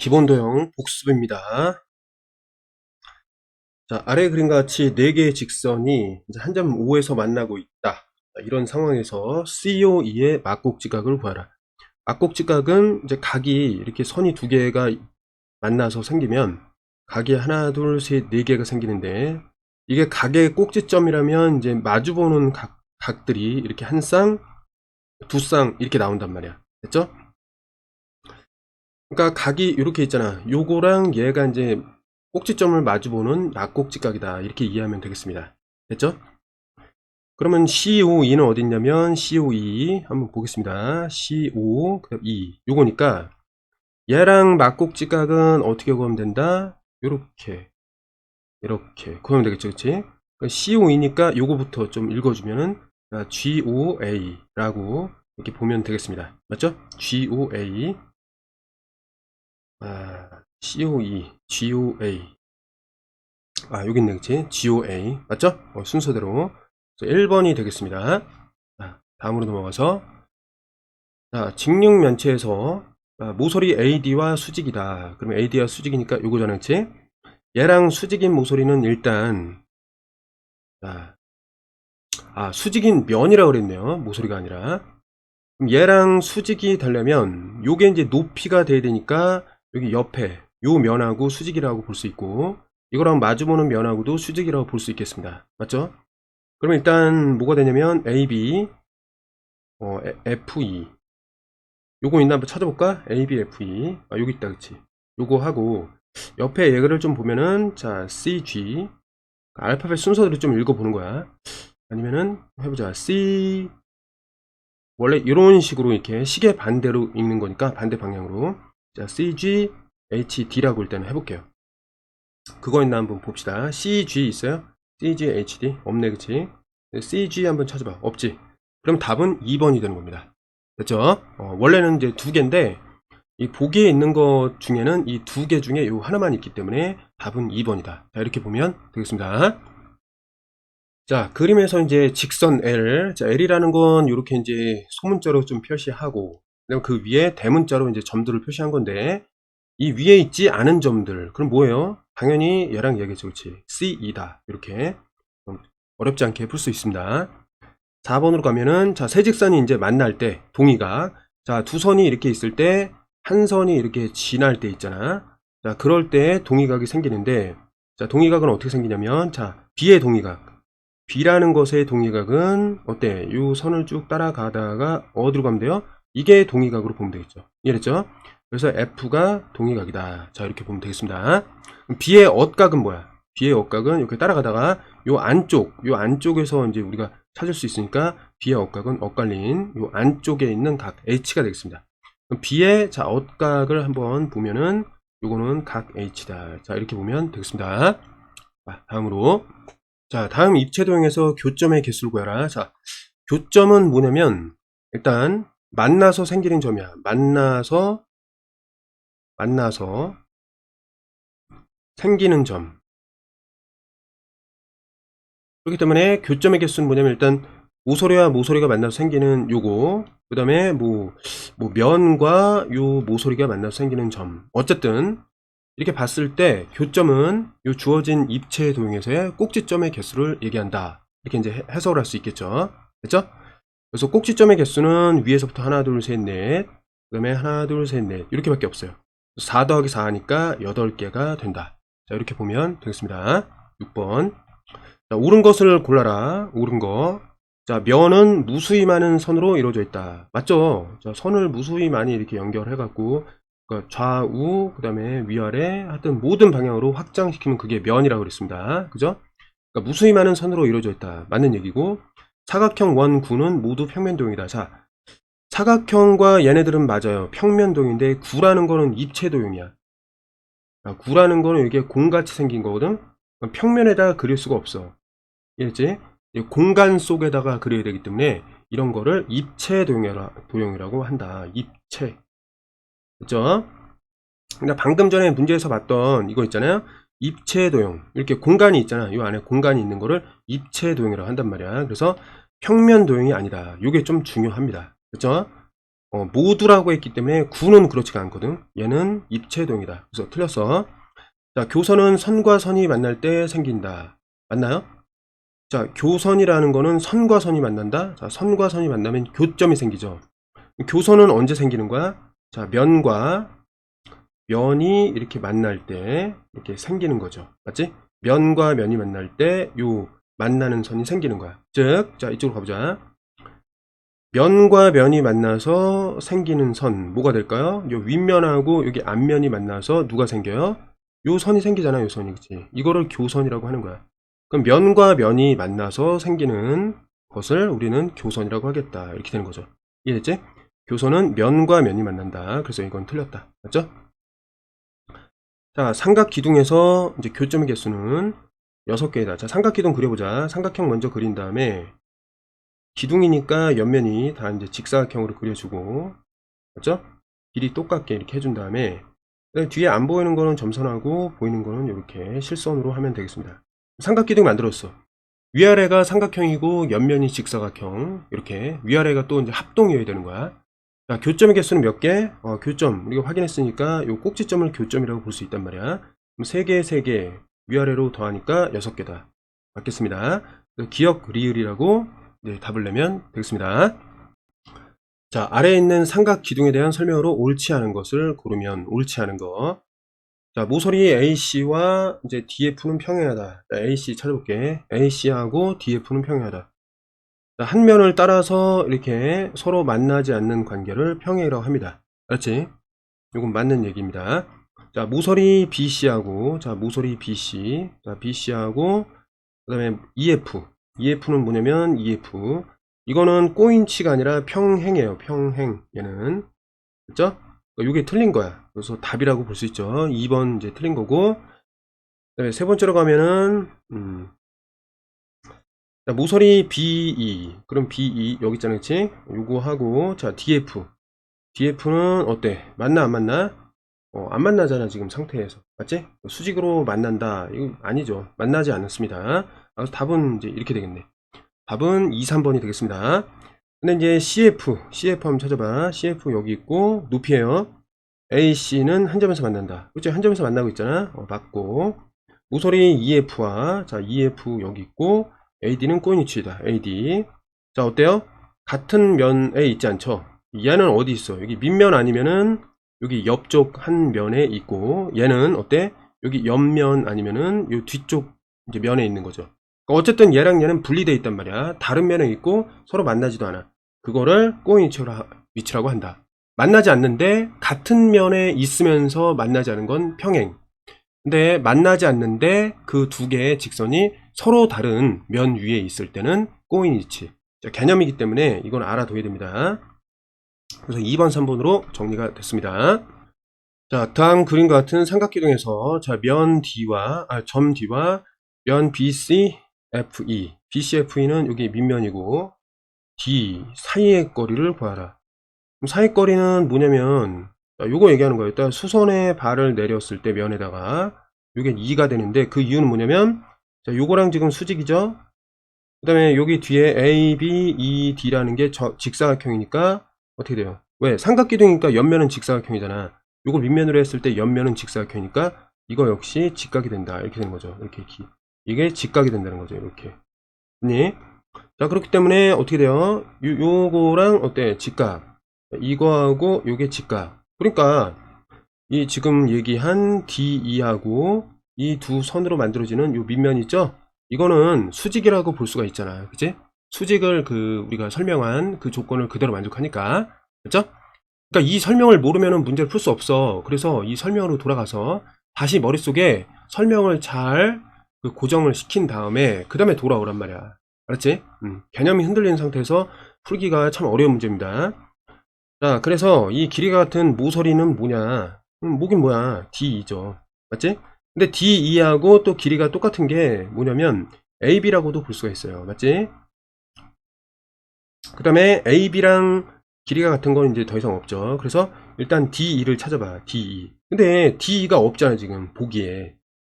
기본도형 복습입니다. 자, 아래 그림과 같이 4개의 직선이 한 점 O에서 만나고 있다. 이런 상황에서 COE의 막곡지각을 구하라. 막곡지각은 이제 각이 이렇게 선이 2개가 만나서 생기면 각이 하나, 둘, 셋, 4개가 생기는데, 이게 각의 꼭지점이라면 이제 마주보는 각들이 이렇게 한 쌍, 두 쌍 이렇게 나온단 말이야. 됐죠? 그러니까 각이 이렇게 있잖아. 요거랑 얘가 이제 꼭지점을 마주보는 막곡지각이다. 이렇게 이해하면 되겠습니다. 됐죠? 그러면 COE는 어디 있냐면 COE 한번 보겠습니다. CO 그다음 E 요거니까 얘랑 막곡지각은 어떻게 구하면 된다? 요렇게 이렇게 구하면 되겠죠, 그치? 그러니까 COE니까 요거부터 좀 읽어주면은 GOA라고 이렇게 보면 되겠습니다. 맞죠? GOA GOA. 여기 있네, 그치? GOA. 맞죠? 순서대로. 1번이 되겠습니다. 다음으로 넘어가서. 직육면체에서 모서리 AD와 수직이다. 그러면 AD와 수직이니까 요거잖아, 그치? 얘랑 수직인 모서리는 일단, 수직인 면이라고 그랬네요. 모서리가 아니라. 그럼 얘랑 수직이 되려면, 요게 이제 높이가 돼야 되니까, 여기 옆에, 요 면하고 수직이라고 볼 수 있고, 이거랑 마주보는 면하고도 수직이라고 볼 수 있겠습니다. 맞죠? 그러면 일단 뭐가 되냐면 AB, FE. 요거 있나 한번 찾아볼까? AB, FE. 여기 있다, 그치? 요거 하고, 옆에 얘를 좀 보면은, 자, CG. 알파벳 순서대로 좀 읽어보는 거야. 아니면은, 해보자. 원래 이런 식으로 이렇게 시계 반대로 읽는 거니까, 반대 방향으로. 자, CG, HD라고 일단 해볼게요. 그거 있나 한번 봅시다. CG 있어요? CG, HD? 없네, 그치? CG 한번 찾아봐. 없지? 그럼 답은 2번이 되는 겁니다. 됐죠? 원래는 이제 2개인데, 이 보기에 있는 것 중에는 이 2개 중에 요 하나만 있기 때문에 답은 2번이다. 자, 이렇게 보면 되겠습니다. 자, 그림에서 이제 직선 L. 자, L이라는 건 이렇게 이제 소문자로 좀 표시하고, 그다음 그 위에 대문자로 이제 점들을 표시한 건데, 이 위에 있지 않은 점들, 그럼 뭐예요? 당연히 얘랑 얘기죠, 그렇지? C이다. 이렇게 어렵지 않게 풀 수 있습니다. 4번으로 가면은, 자, 세 직선이 이제 만날 때, 동의각. 자, 두 선이 이렇게 있을 때, 한 선이 이렇게 지날 때 있잖아. 자, 그럴 때 동의각이 생기는데, 자, 동의각은 어떻게 생기냐면, 자, B의 동의각. B라는 것의 동의각은, 어때? 이 선을 쭉 따라가다가, 어디로 가면 돼요? 이게 동의각으로 보면 되겠죠. 이해했죠? 그래서 F가 동의각이다. 자, 이렇게 보면 되겠습니다. B의 엇각은 뭐야? B의 엇각은 이렇게 따라가다가, 요 안쪽에서 이제 우리가 찾을 수 있으니까 B의 엇각은 엇갈린 요 안쪽에 있는 각 H가 되겠습니다. 그럼 B의 자 엇각을 한번 보면은 요거는 각 H다. 자, 이렇게 보면 되겠습니다. 다음으로, 자, 다음 입체도형에서 교점의 개수를 구해라. 자, 교점은 뭐냐면 일단 만나서 생기는 점이야. 만나서 생기는 점. 그렇기 때문에 교점의 개수는 뭐냐면 일단 모서리와 모서리가 만나서 생기는 요거, 그 다음에 뭐 면과 요 모서리가 만나서 생기는 점. 어쨌든 이렇게 봤을 때 교점은 요 주어진 입체 도형에서의 꼭지점의 개수를 얘기한다. 이렇게 이제 해석을 할 수 있겠죠. 됐죠? 그래서 꼭지점의 개수는 위에서부터 하나, 둘, 셋, 넷, 그 다음에 하나, 둘, 셋, 넷 이렇게밖에 없어요. 4 더하기 4 하니까 8개가 된다. 자, 이렇게 보면 되겠습니다. 6번. 자, 옳은 것을 골라라. 옳은 거. 자, 면은 무수히 많은 선으로 이루어져 있다. 맞죠? 자, 선을 무수히 많이 이렇게 연결해갖고, 그러니까 좌우, 그 다음에 위아래, 하여튼 모든 방향으로 확장시키면 그게 면이라고 그랬습니다. 그죠? 그러니까 무수히 많은 선으로 이루어져 있다. 맞는 얘기고, 사각형 원, 구는 모두 평면도형이다. 자, 사각형과 얘네들은 맞아요. 평면도형인데, 구라는 거는 입체도형이야. 구라는 거는 이게 공같이 생긴 거거든? 평면에다가 그릴 수가 없어. 이해했지? 공간 속에다가 그려야 되기 때문에 이런 거를 입체 도형이라고 한다. 입체. 그죠? 근데 방금 전에 문제에서 봤던 이거 있잖아요. 입체 도형. 이렇게 공간이 있잖아. 이 안에 공간이 있는 거를 입체 도형이라고 한단 말이야. 그래서 평면 도형이 아니다. 이게 좀 중요합니다. 그죠? 모두라고 했기 때문에 구는 그렇지가 않거든. 얘는 입체동이다. 그래서 틀렸어. 자, 교선은 선과 선이 만날 때 생긴다. 맞나요? 자, 교선이라는 거는 선과 선이 만난다. 자, 선과 선이 만나면 교점이 생기죠. 교선은 언제 생기는 거야? 자, 면과 면이 이렇게 만날 때 이렇게 생기는 거죠. 맞지? 면과 면이 만날 때 요 만나는 선이 생기는 거야. 즉, 자, 이쪽으로 가보자. 면과 면이 만나서 생기는 선 뭐가 될까요? 요 윗면하고 여기 앞면이 만나서 누가 생겨요? 요 선이 생기잖아. 요 선이. 그치? 이거를 교선이라고 하는 거야. 그럼 면과 면이 만나서 생기는 것을 우리는 교선이라고 하겠다. 이렇게 되는 거죠. 이해됐지? 교선은 면과 면이 만난다. 그래서 이건 틀렸다. 맞죠? 자, 삼각기둥에서 이제 교점의 개수는 6개이다. 자, 삼각기둥 그려보자. 삼각형 먼저 그린 다음에 기둥이니까 옆면이 다 이제 직사각형으로 그려주고, 맞죠? 길이 똑같게 이렇게 해준 다음에 뒤에 안 보이는 거는 점선하고 보이는 거는 이렇게 실선으로 하면 되겠습니다. 삼각기둥 만들었어. 위아래가 삼각형이고 옆면이 직사각형. 이렇게 위아래가 또 이제 합동이어야 되는 거야. 자, 교점의 개수는 몇 개? 교점 우리가 확인했으니까 요 꼭지점을 교점이라고 볼 수 있단 말이야. 그럼 3개 3개 위아래로 더하니까 6개다. 맞겠습니다. 기역 리을이라고 답을 내면 되겠습니다. 자, 아래에 있는 삼각 기둥에 대한 설명으로 옳지 않은 것을 고르면 옳지 않은 거. 자, 모서리 AC와 이제 DF는 평행하다. 자, AC 찾아볼게. AC하고 DF는 평행하다. 자, 한 면을 따라서 이렇게 서로 만나지 않는 관계를 평행이라고 합니다. 알았지? 이건 맞는 얘기입니다. 자, 모서리 BC하고, 자, 모서리 BC, 자, BC하고, 그 다음에 EF. EF는 뭐냐면, EF. 이거는 꼬인치가 아니라 평행이에요. 평행. 얘는. 그죠? 이게 틀린 거야. 그래서 답이라고 볼 수 있죠. 2번 이제 틀린 거고. 그 다음에 세 번째로 가면은, 자, 모서리 BE. 그럼 BE, 여기 있잖아. 그치? 요거 하고, 자, DF. DF는 어때? 맞나, 안 맞나? 안 만나잖아, 지금 상태에서. 맞지? 수직으로 만난다. 이거 아니죠. 만나지 않았습니다. 그래서 답은 이제 이렇게 되겠네. 답은 2, 3번이 되겠습니다. 근데 이제 CF 한번 찾아봐. CF 여기 있고, 높이에요. AC는 한 점에서 만난다. 그치? 한 점에서 만나고 있잖아. 맞고. 모서리 EF와, 자, EF 여기 있고, AD는 꼬인 위치이다. AD. 자, 어때요? 같은 면에 있지 않죠? 얘는 어디 있어? 여기 밑면 아니면은 여기 옆쪽 한 면에 있고, 얘는 어때? 여기 옆면 아니면은 요 뒤쪽 이제 면에 있는 거죠. 어쨌든 얘랑 얘는 분리되어 있단 말이야. 다른 면에 있고 서로 만나지도 않아. 그거를 꼬인 위치라고 한다. 만나지 않는데 같은 면에 있으면서 만나지 않은 건 평행. 근데 만나지 않는데 그 두 개의 직선이 서로 다른 면 위에 있을 때는 꼬인 위치. 자, 개념이기 때문에 이건 알아둬야 됩니다. 그래서 2번, 3번으로 정리가 됐습니다. 자, 다음 그림과 같은 삼각기둥에서 자, 점 D와 면 BC, FE. BC, FE는 여기 밑면이고 D 사이의 거리를 구하라. 그럼 사이 거리는 뭐냐면 요거 얘기하는 거예요. 일단 수선의 발을 내렸을 때 면에다가 요게 2가 되는데 그 이유는 뭐냐면 자, 요거랑 지금 수직이죠. 그 다음에 여기 뒤에 A, B, E, D라는 게 직사각형이니까 어떻게 돼요? 왜? 삼각기둥이니까 옆면은 직사각형이잖아. 요거 밑면으로 했을 때 옆면은 직사각형이니까 이거 역시 직각이 된다. 이렇게 되는 거죠. 이렇게 이게 직각이 된다는 거죠. 이렇게. 네. 자, 그렇기 때문에 어떻게 돼요? 요거랑 어때? 직각. 이거하고 요게 직각. 그러니까 이 지금 얘기한 DE하고 이 두 선으로 만들어지는 요 밑면 있죠? 이거는 수직이라고 볼 수가 있잖아. 그치? 수직을 우리가 설명한 그 조건을 그대로 만족하니까. 그죠? 그러니까 이 설명을 모르면 문제를 풀 수 없어. 그래서 이 설명으로 돌아가서 다시 머릿속에 설명을 잘 고정을 시킨 다음에 그 다음에 돌아오란 말이야. 알았지? 개념이 흔들리는 상태에서 풀기가 참 어려운 문제입니다. 자, 그래서 이 길이가 같은 모서리는 뭐냐? 뭐긴 뭐야? DE죠. 맞지? 근데 DE하고 또 길이가 똑같은 게 뭐냐면 AB라고도 볼 수가 있어요. 맞지? 그 다음에 AB랑 길이가 같은 건 이제 더 이상 없죠. 그래서 일단 DE를 찾아봐. DE. 근데 DE가 없잖아, 지금 보기에.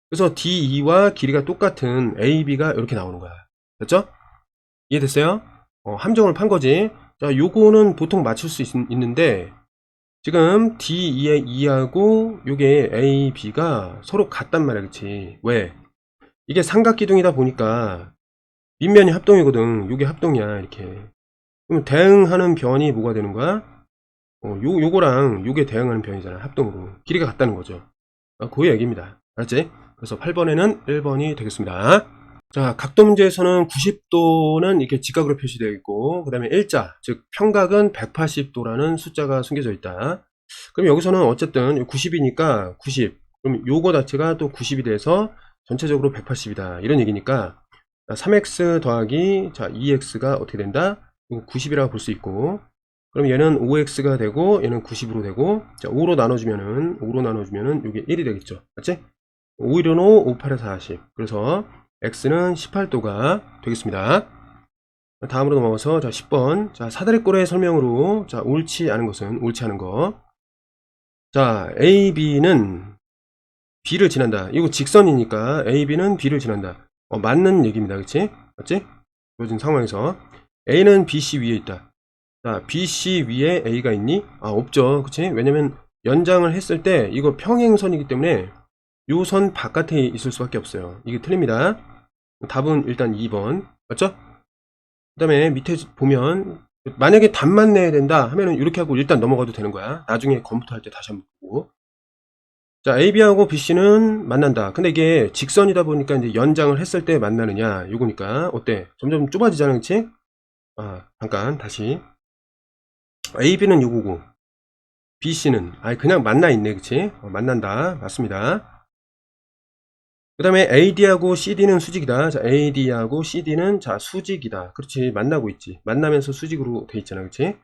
그래서 DE와 길이가 똑같은 AB가 이렇게 나오는 거야. 됐죠? 이해됐어요? 함정을 판 거지. 자, 요거는 보통 맞출 수 있는데, 지금 D2의 2하고 요게 A, B가 서로 같단 말이야, 그치? 왜? 이게 삼각기둥이다 보니까 밑면이 합동이거든. 요게 합동이야, 이렇게. 그럼 대응하는 변이 뭐가 되는 거야? 요거랑 요게 대응하는 변이잖아, 합동으로. 길이가 같다는 거죠. 그 얘기입니다. 알았지? 그래서 8번에는 1번이 되겠습니다. 자, 각도 문제에서는 90도는 이렇게 직각으로 표시되어 있고, 그 다음에 일자, 즉 평각은 180도라는 숫자가 숨겨져 있다. 그럼 여기서는 어쨌든 90이니까 90. 그럼 요거 자체가 또 90이 돼서 전체적으로 180이다. 이런 얘기니까 3x 더하기 자 2x가 어떻게 된다? 90이라고 볼 수 있고, 그럼 얘는 5x가 되고 얘는 90으로 되고, 자 5로 나눠주면은 이게 1이 되겠죠. 맞지? 5 1은 5, 5 8에 40. 그래서 x는 18도가 되겠습니다. 다음으로 넘어가서 자 10번. 자 사다리꼴의 설명으로 자 옳지 않은 것은 옳지 않은 거. 자 AB는 B를 지난다. 이거 직선이니까 AB는 B를 지난다. 맞는 얘기입니다. 그치? 맞지? 요즘 상황에서 A는 BC 위에 있다. 자 BC 위에 A가 있니? 없죠. 그치? 왜냐면 연장을 했을 때 이거 평행선이기 때문에 요 선 바깥에 있을 수밖에 없어요. 이게 틀립니다. 답은 일단 2번 맞죠? 그 다음에 밑에 보면 만약에 답만 내야 된다 하면은 이렇게 하고 일단 넘어가도 되는 거야. 나중에 컴퓨터 할 때 다시 한번 보고. 자 AB하고 BC는 만난다. 근데 이게 직선이다 보니까 이제 연장을 했을 때 만나느냐 요거니까 어때? 점점 좁아지잖아. 그치? 잠깐 다시 AB는 요거고 BC는 그냥 만나 있네. 그치? 만난다. 맞습니다. 그 다음에 AD하고 CD는 수직이다. 자, AD하고 CD는 자, 수직이다. 그렇지. 만나고 있지. 만나면서 수직으로 돼 있잖아. 그렇지?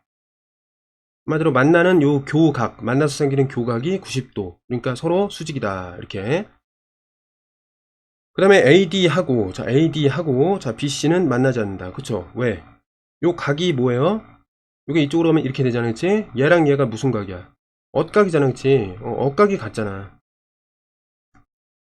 한마디로 만나는 요 교각, 만나서 생기는 교각이 90도. 그러니까 서로 수직이다. 이렇게. 그 다음에 AD하고, 자, BC는 만나지 않는다. 그쵸? 왜? 요 각이 뭐예요? 요게 이쪽으로 오면 이렇게 되잖아. 그치? 얘랑 얘가 무슨 각이야? 엇각이잖아. 그치? 엇각이 같잖아.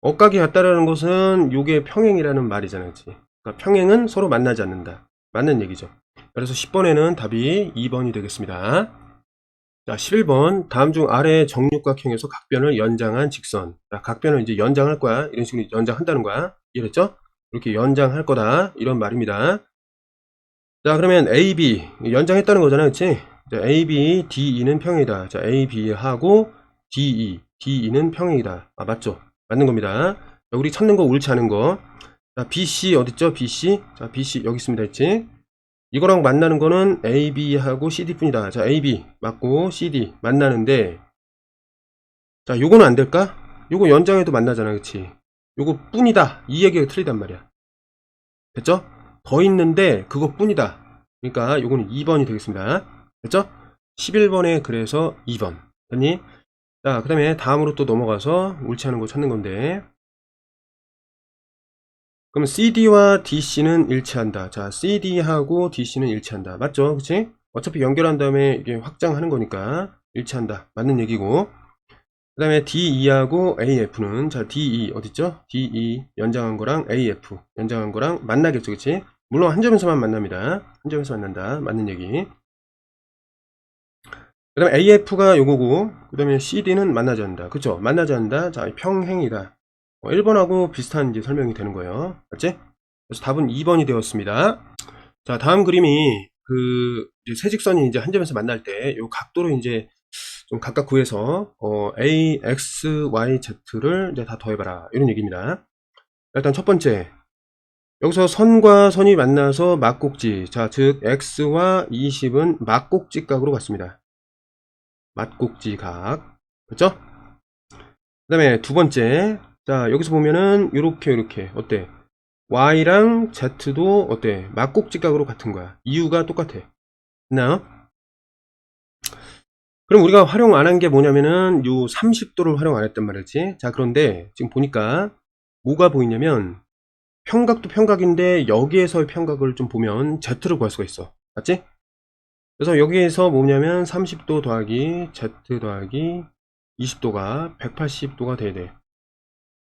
엇각이 같다라는 것은 요게 평행이라는 말이잖아요. 그러니까 평행은 서로 만나지 않는다. 맞는 얘기죠. 그래서 10번에는 답이 2번이 되겠습니다. 자, 11번. 다음 중 아래 정육각형에서 각변을 연장한 직선. 자, 각변을 이제 연장할 거야. 이런 식으로 연장한다는 거야. 이해됐죠? 이렇게 연장할 거다. 이런 말입니다. 자, 그러면 AB. 연장했다는 거잖아. 그치? 자, AB, DE는 평행이다. 자, AB하고 DE는 평행이다. 맞죠? 맞는 겁니다. 자, 우리 찾는 거 옳지 않은 거. 자, BC 어딨죠? BC. 자, BC 여기 있습니다. 했지? 이거랑 만나는 거는 AB하고 CD뿐이다. 자, AB 맞고 CD 만나는데, 자, 요거는 안 될까? 요거 연장해도 만나잖아. 그치? 요거 뿐이다. 이 얘기가 틀리단 말이야. 됐죠? 더 있는데 그것뿐이다. 그러니까 요거는 2번이 되겠습니다. 됐죠? 11번에 그래서 2번. 됐니? 자, 그 다음에 다음으로 또 넘어가서 옳지 않은 거 찾는 건데, 그럼 CD와 DC는 일치한다. 자, CD하고 DC는 일치한다. 맞죠? 그치? 어차피 연결한 다음에 이게 확장하는 거니까 일치한다. 맞는 얘기고. 그 다음에 DE하고 AF는, 자, DE 어딨죠? DE 연장한 거랑 AF 연장한 거랑 만나겠죠. 그치? 물론 한 점에서만 만납니다. 한 점에서 만난다. 맞는 얘기. 그 다음에 AF가 요거고, 그 다음에 CD는 만나지 않는다. 그쵸? 만나지 않는다. 자, 평행이다. 1번하고 비슷한 이제 설명이 되는 거예요. 맞지? 그래서 답은 2번이 되었습니다. 자, 다음 그림이 그 이제 세 직선이 이제 한 점에서 만날 때 요 각도를 이제 좀 각각 구해서 A, X, Y, Z를 이제 다 더해봐라. 이런 얘기입니다. 일단 첫 번째, 여기서 선과 선이 만나서 막곡지. 자, 즉 X와 20은 막곡지 각으로 같습니다. 막곡지 각. 그렇죠? 그 다음에 두 번째, 자 여기서 보면은 요렇게 어때? Y랑 Z도 어때? 막곡지각으로 같은 거야. 이유가 똑같아. 됐나요? 그럼 우리가 활용 안 한 게 뭐냐면은 요 30도를 활용 안 했단 말이지. 자, 그런데 지금 보니까 뭐가 보이냐면 평각도 평각인데 여기에서의 평각을 좀 보면 Z를 구할 수가 있어. 맞지? 그래서 여기에서 뭐냐면 30도 더하기 Z 더하기 20도가 180도가 돼야 돼.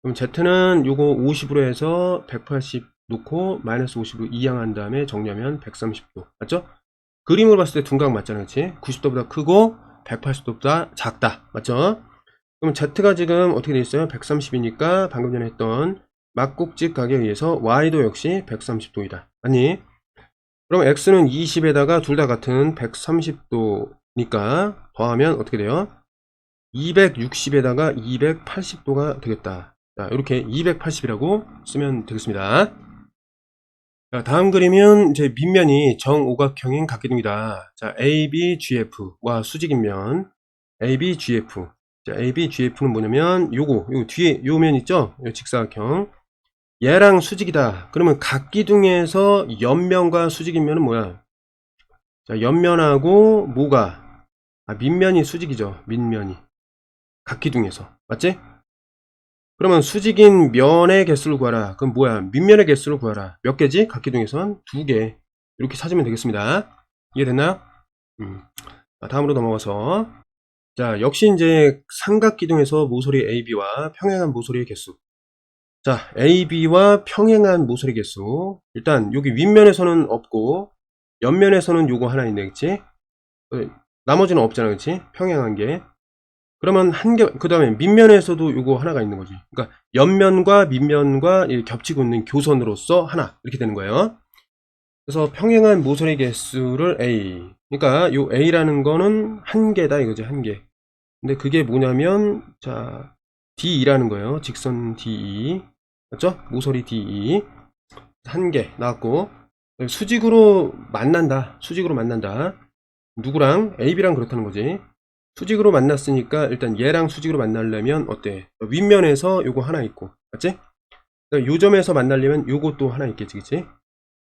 그럼 Z는 요거 50으로 해서 180 놓고 마이너스 50으로 이항한 다음에 정리하면 130도. 맞죠? 그림으로 봤을 때 둔각 맞잖아, 그치? 90도보다 크고 180도보다 작다, 맞죠? 그럼 Z가 지금 어떻게 돼 있어요? 130이니까 방금 전에 했던 막국지 가격에 의해서 Y도 역시 130도이다. 아니, 그럼 X는 20에다가 둘 다 같은 130도니까 더하면 어떻게 돼요? 260에다가 280도가 되겠다. 자, 이렇게 280이라고 쓰면 되겠습니다. 자, 다음 그림은 이제 밑면이 정오각형인 각기둥이다. 자, ABGF와 수직인 면 ABGF. 자, ABGF는 뭐냐면 요거 뒤에 요 면 있죠? 요 직사각형. 얘랑 수직이다. 그러면 각기둥에서 옆면과 수직인 면은 뭐야? 자, 옆면하고 뭐가? 아, 밑면이 수직이죠. 밑면이. 각기둥에서. 맞지? 그러면 수직인 면의 개수를 구하라. 그럼 뭐야? 밑면의 개수를 구하라. 몇 개지? 각기둥에선 2개. 이렇게 찾으면 되겠습니다. 이해됐나요? 자, 다음으로 넘어가서. 자, 역시 이제 삼각기둥에서 모서리 AB와 평행한 모서리의 개수. 자, AB와 평행한 모서리 개수. 일단 여기 윗면에서는 없고 옆면에서는 요거 하나 있네, 그치? 나머지는 없잖아, 그치? 평행한 게. 그러면 한 개, 그 다음에 밑면에서도 요거 하나가 있는 거지. 그러니까 옆면과 밑면과 겹치고 있는 교선으로서 하나, 이렇게 되는 거예요. 그래서 평행한 모서리 개수를 A. 그러니까 요 A라는 거는 한 개다 이거지, 한 개. 근데 그게 뭐냐면, 자, D2라는 거예요. 직선 D2. 맞죠? 모서리 D2. 한 개 나왔고, 수직으로 만난다. 수직으로 만난다. 누구랑? AB랑 그렇다는 거지. 수직으로 만났으니까 일단 얘랑 수직으로 만나려면 어때? 윗면에서 요거 하나 있고, 맞지? 요 점에서 만나려면 요것도 하나 있겠지, 그치?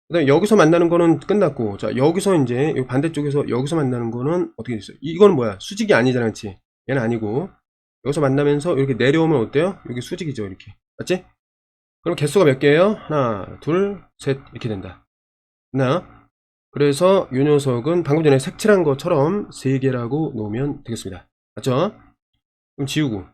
그다음에 여기서 만나는 거는 끝났고, 자, 여기서 이제 요 반대쪽에서 여기서 만나는 거는 어떻게 됐어요? 이건 뭐야? 수직이 아니잖아, 그치? 얘는 아니고, 여기서 만나면서 이렇게 내려오면 어때요? 여기 수직이죠, 이렇게. 맞지? 그럼 개수가 몇 개예요? 하나, 둘, 셋, 이렇게 된다. 나 그래서 이 녀석은 방금 전에 색칠한 것처럼 3개라고 놓으면 되겠습니다. 맞죠? 그럼 지우고.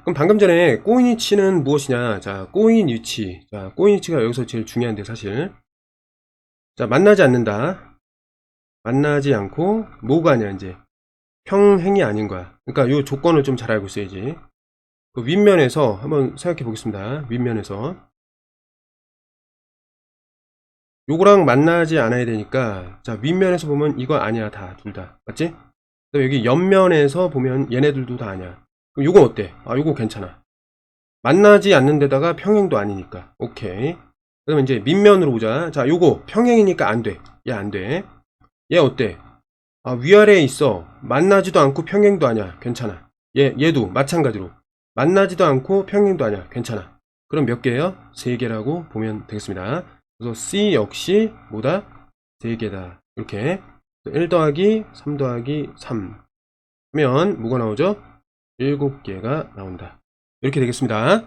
그럼 방금 전에 꼬인 위치는 무엇이냐? 자, 꼬인 위치. 자, 꼬인 위치가 여기서 제일 중요한데, 사실. 자, 만나지 않는다. 만나지 않고, 뭐가 아니야, 이제. 평행이 아닌 거야. 그러니까 이 조건을 좀 잘 알고 있어야지. 그 윗면에서 한번 생각해 보겠습니다. 윗면에서. 요거랑 만나지 않아야 되니까, 자, 윗면에서 보면 이거 아니야, 다, 둘 다. 맞지? 여기 옆면에서 보면 얘네들도 다 아니야. 그럼 요건 어때? 아, 요거 괜찮아. 만나지 않는 데다가 평행도 아니니까. 오케이. 그러면 이제 밑면으로 보자. 자, 요거 평행이니까 안 돼. 얘 안 돼. 얘 어때? 아, 위아래에 있어. 만나지도 않고 평행도 아니야. 괜찮아. 얘도 마찬가지로. 만나지도 않고 평행도 아니야. 괜찮아. 그럼 몇 개예요? 3개라고 보면 되겠습니다. 그래서 C 역시 뭐다? 3개다. 이렇게 1 더하기 3 더하기 3 하면 뭐가 나오죠? 7개가 나온다. 이렇게 되겠습니다.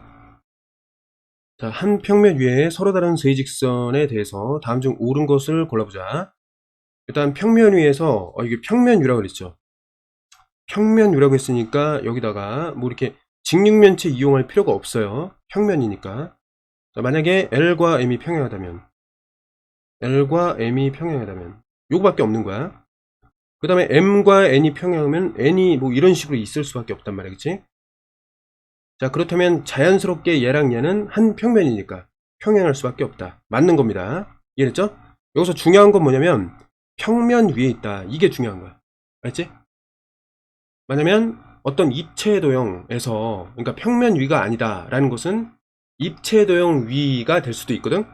자, 한 평면 위에 서로 다른 세직선에 대해서 다음 중 옳은 것을 골라보자. 일단 평면 위에서 이게 평면 위라고 그랬죠. 평면 위라고 했으니까 여기다가 뭐 이렇게 직육면체 이용할 필요가 없어요. 평면이니까. 자, 만약에 L과 M이 평행하다면 요거밖에 없는 거야. 그 다음에 M과 N이 평행하면 N이 뭐 이런 식으로 있을 수밖에 없단 말이야, 그치? 자, 그렇다면 자연스럽게 얘랑 얘는 한 평면이니까 평행할 수밖에 없다. 맞는 겁니다. 이해됐죠? 여기서 중요한 건 뭐냐면 평면 위에 있다. 이게 중요한 거야. 알지? 왜냐면 어떤 입체도형에서, 그러니까 평면 위가 아니다 라는 것은 입체도형 위가 될 수도 있거든.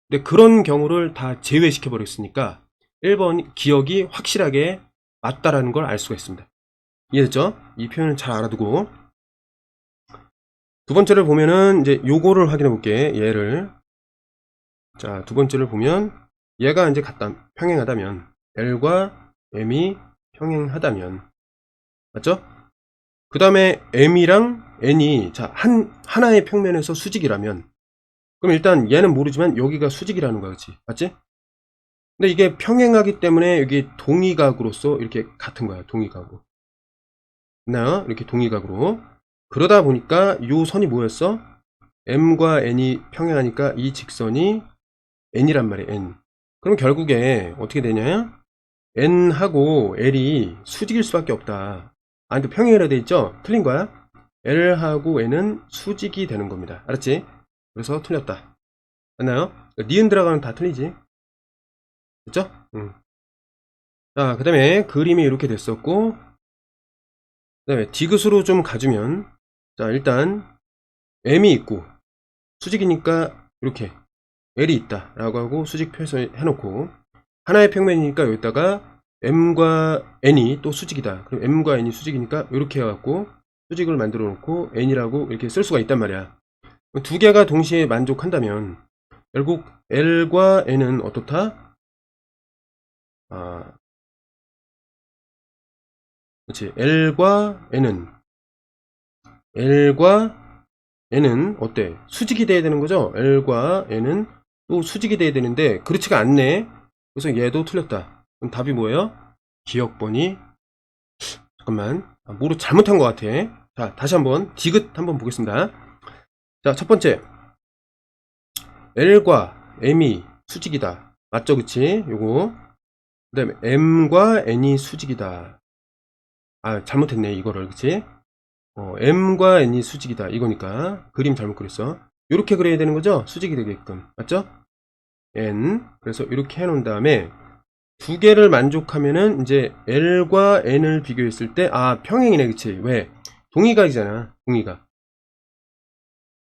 근데 그런 경우를 다 제외시켜 버렸으니까 1번 기억이 확실하게 맞다라는 걸 알 수가 있습니다. 이해됐죠? 이 표현을 잘 알아두고, 두 번째를 보면은 이제 요거를 확인해 볼게. 얘를. 자, 두 번째를 보면 얘가 이제 평행하다면, L과 M이 평행하다면, 맞죠? 그 다음에 M이랑 N이 자, 하나의 평면에서 수직이라면, 그럼 일단 얘는 모르지만 여기가 수직이라는 거야, 그치? 맞지? 근데 이게 평행하기 때문에 여기 동의각으로서 이렇게 같은 거야, 동의각으로. 이렇게 동의각으로. 그러다 보니까 요 선이 뭐였어? M과 N이 평행하니까 이 직선이 N이란 말이야, N. 그럼 결국에 어떻게 되냐? n하고 l이 수직일 수밖에 없다. 아, 근데 평행이라 돼 있죠? 틀린 거야. l하고 n은 수직이 되는 겁니다. 알았지? 그래서 틀렸다. 맞나요? 니은 들어가면 다 틀리지. 됐죠? 응. 자, 그 다음에 그림이 이렇게 됐었고, 그 다음에 디귿으로 좀 가주면, 자, 일단 m이 있고 수직이니까 이렇게 l이 있다 라고 하고 수직 표시해놓고, 하나의 평면이니까 여기다가 m과 n이 또 수직이다. 그럼 m과 n이 수직이니까 이렇게 해갖고 수직을 만들어 놓고 n이라고 이렇게 쓸 수가 있단 말이야. 두 개가 동시에 만족한다면 결국 l과 n은 어떻다? 아, 그렇지. L과 N은 어때? 수직이 돼야 되는 거죠? L과 N은 또 수직이 돼야 되는데 그렇지가 않네. 그래서 얘도 틀렸다. 그럼 답이 뭐예요? 기억번이, 잠깐만, 뭐로 잘못한 것 같아. 자, 다시 한번 디귿 한번 보겠습니다. 자, 첫 번째, L과 M이 수직이다. 맞죠? 그치? 요거. 그 다음에 M과 N이 수직이다. 아, 잘못했네 이거를. 그치? m과 n이 수직이다 이거니까 그림 잘못 그렸어. 이렇게 그려야 되는 거죠? 수직이 되게끔. 맞죠? n. 그래서 이렇게 해놓은 다음에 두 개를 만족하면은 이제 l과 n을 비교했을 때, 아, 평행이네. 그치? 왜? 동의각이잖아.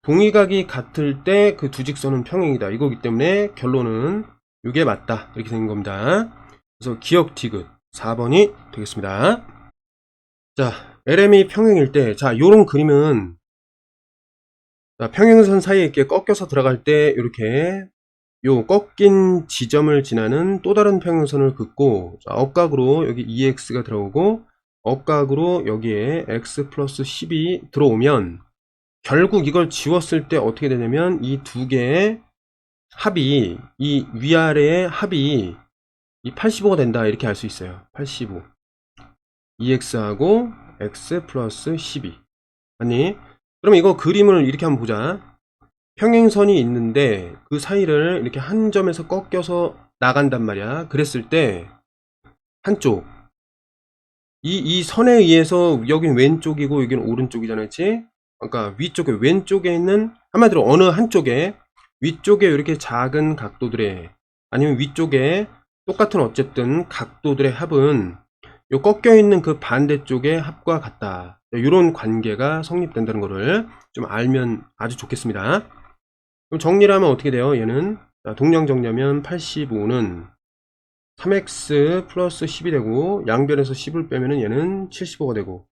동의각이 같을 때 그 두 직선은 평행이다 이거기 때문에 결론은 이게 맞다 이렇게 된 겁니다. 그래서 기억 디귿 4번이 되겠습니다. 자, LM이 평행일 때, 자, 요런 그림은, 자, 평행선 사이에 이렇게 꺾여서 들어갈 때, 이렇게, 요 꺾인 지점을 지나는 또 다른 평행선을 긋고, 자, 억각으로 여기 2x가 들어오고, 억각으로 여기에 x 플러스 10이 들어오면, 결국 이걸 지웠을 때 어떻게 되냐면, 이 두 개의 합이, 이 위아래의 합이 이 85가 된다. 이렇게 알 수 있어요. 85. 2x하고 x 플러스 12. 아니, 그럼 이거 그림을 이렇게 한번 보자. 평행선이 있는데 그 사이를 이렇게 한 점에서 꺾여서 나간단 말이야. 그랬을 때 한쪽, 이 선에 의해서 여긴 왼쪽이고 여기는 오른쪽이잖아. 그치? 그러니까 위쪽에, 왼쪽에 있는, 한마디로 어느 한쪽에, 위쪽에 이렇게 작은 각도들의, 아니면 위쪽에 똑같은 어쨌든 각도들의 합은 요 꺾여 있는 그 반대쪽의 합과 같다. 이런 관계가 성립된다는 것을 좀 알면 아주 좋겠습니다. 그럼 정리를 하면 어떻게 돼요? 얘는 동량 정리하면 85는 3x 플러스 10이 되고, 양변에서 10을 빼면은 얘는 75가 되고,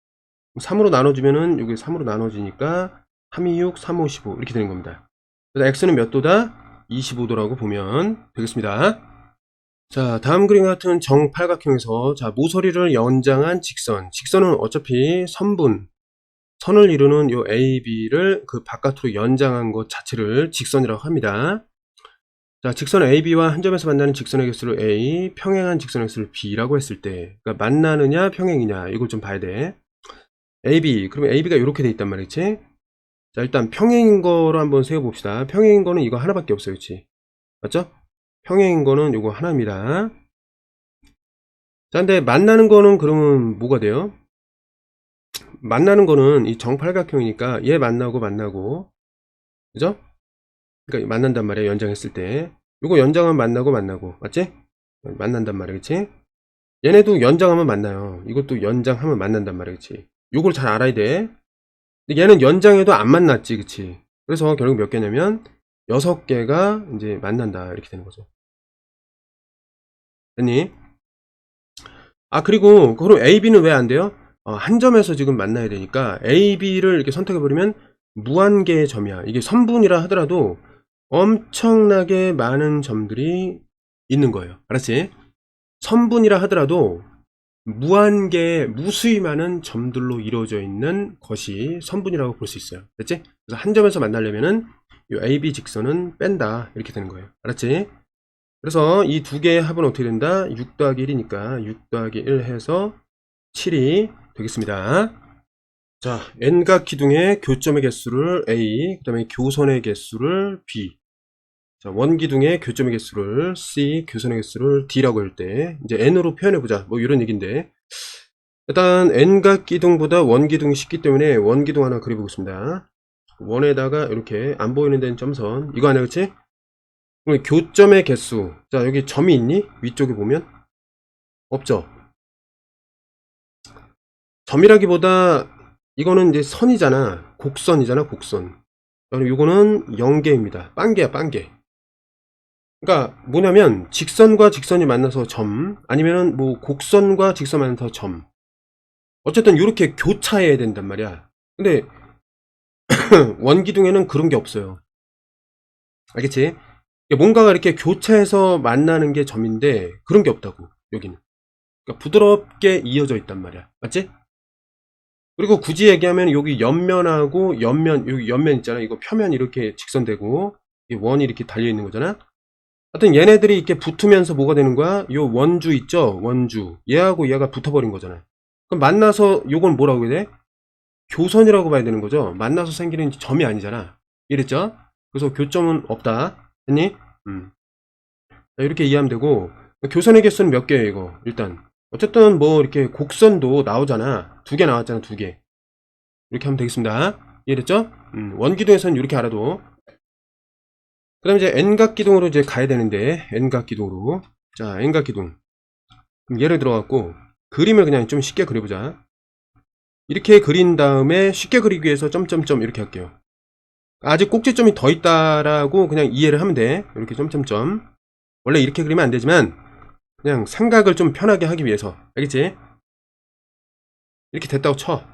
3으로 나눠주면은 여기 3으로 나눠지니까 326, 355 이렇게 되는 겁니다. 그래서 x는 몇 도다? 25도라고 보면 되겠습니다. 자, 다음 그림 같은 정팔각형에서, 자, 모서리를 연장한 직선은 어차피 선을 이루는 요 AB를 그 바깥으로 연장한 것 자체를 직선이라고 합니다. 자, 직선 AB와 한 점에서 만나는 직선의 개수를 A, 평행한 직선의 개수를 B라고 했을 때, 그러니까 만나느냐 평행이냐 이걸 좀 봐야 돼. AB, 그러면 AB가 이렇게 돼 있단 말이지. 자, 일단 평행인 거로 한번 세워봅시다. 평행인 거는 이거 하나밖에 없어요. 그치? 맞죠? 평행인 거는 이거 하나입니다. 자, 근데 만나는 거는 그러면 뭐가 돼요? 만나는 거는 이 정팔각형이니까 얘 만나고, 그죠? 그러니까 만난단 말이야. 연장했을 때. 이거 연장하면 만나고, 맞지? 만난단 말이야. 그치? 얘네도 연장하면 만나요. 이것도 연장하면 만난단 말이야. 그치? 요걸 잘 알아야 돼. 근데 얘는 연장해도 안 만났지. 그치? 그래서 결국 몇 개냐면 6개가 이제 만난다. 이렇게 되는 거죠. 됐니? 아, 그리고 그럼 AB는 왜 안 돼요? 한 점에서 지금 만나야 되니까 AB를 이렇게 선택해버리면 무한개의 점이야. 이게 선분이라 하더라도 엄청나게 많은 점들이 있는 거예요. 알았지? 선분이라 하더라도 무한개, 무수히 많은 점들로 이루어져 있는 것이 선분이라고 볼 수 있어요. 됐지? 그래서 한 점에서 만나려면은 이 AB 직선은 뺀다. 이렇게 되는 거예요. 알았지? 그래서 이 두 개의 합은 어떻게 된다? 6 더하기 1이니까 6 더하기 1 해서 7이 되겠습니다. 자, n각 기둥의 교점의 개수를 A, 그 다음에 교선의 개수를 B. 자, 원기둥의 교점의 개수를 C, 교선의 개수를 D라고 할 때 이제 N으로 표현해보자. 뭐 이런 얘기인데, 일단 N각 기둥보다 원기둥이 쉽기 때문에 원기둥 하나 그려보겠습니다. 원에다가 이렇게 안 보이는 데는 점선. 이거 아니야, 그치? 그럼 교점의 개수. 자, 여기 점이 있니? 위쪽에 보면? 없죠? 점이라기보다 이거는 이제 선이잖아. 곡선이잖아, 곡선. 그리고 이거는 0개입니다. 빵개야, 빵개. 그러니까 뭐냐면 직선과 직선이 만나서 점, 아니면은 뭐 곡선과 직선 만나서 점. 어쨌든 이렇게 교차해야 된단 말이야. 근데 원기둥에는 그런 게 없어요. 알겠지? 뭔가가 이렇게 교차해서 만나는 게 점인데 그런 게 없다고, 여기는. 그러니까 부드럽게 이어져 있단 말이야. 맞지? 그리고 굳이 얘기하면 여기 옆면하고 옆면, 여기 옆면 있잖아. 이거 표면 이렇게 직선되고 이 원이 이렇게 달려 있는 거잖아. 하여튼 얘네들이 이렇게 붙으면서 뭐가 되는 거야? 요 원주 있죠? 원주. 얘하고 얘가 붙어버린 거잖아. 그럼 만나서 요건 뭐라고 해야 돼? 교선이라고 봐야 되는 거죠. 만나서 생기는 점이 아니잖아. 이랬죠? 그래서 교점은 없다. 됐니? 자, 이렇게 이해하면 되고, 교선의 개수는 몇 개예요, 이거? 일단. 어쨌든 뭐 이렇게 곡선도 나오잖아. 2개 나왔잖아, 2개. 이렇게 하면 되겠습니다. 이해됐죠? 원기둥에서는 이렇게 알아도. 그 다음에 이제 N각 기둥으로 이제 가야 되는데, N각 기둥으로. 자, N각 기둥. 그럼 예를 들어갖고, 그림을 그냥 좀 쉽게 그려보자. 이렇게 그린 다음에 쉽게 그리기 위해서 점점점 이렇게 할게요. 아직 꼭지점이 더 있다라고 그냥 이해를 하면 돼. 이렇게 점점점. 원래 이렇게 그리면 안 되지만, 그냥 생각을 좀 편하게 하기 위해서. 알겠지? 이렇게 됐다고 쳐.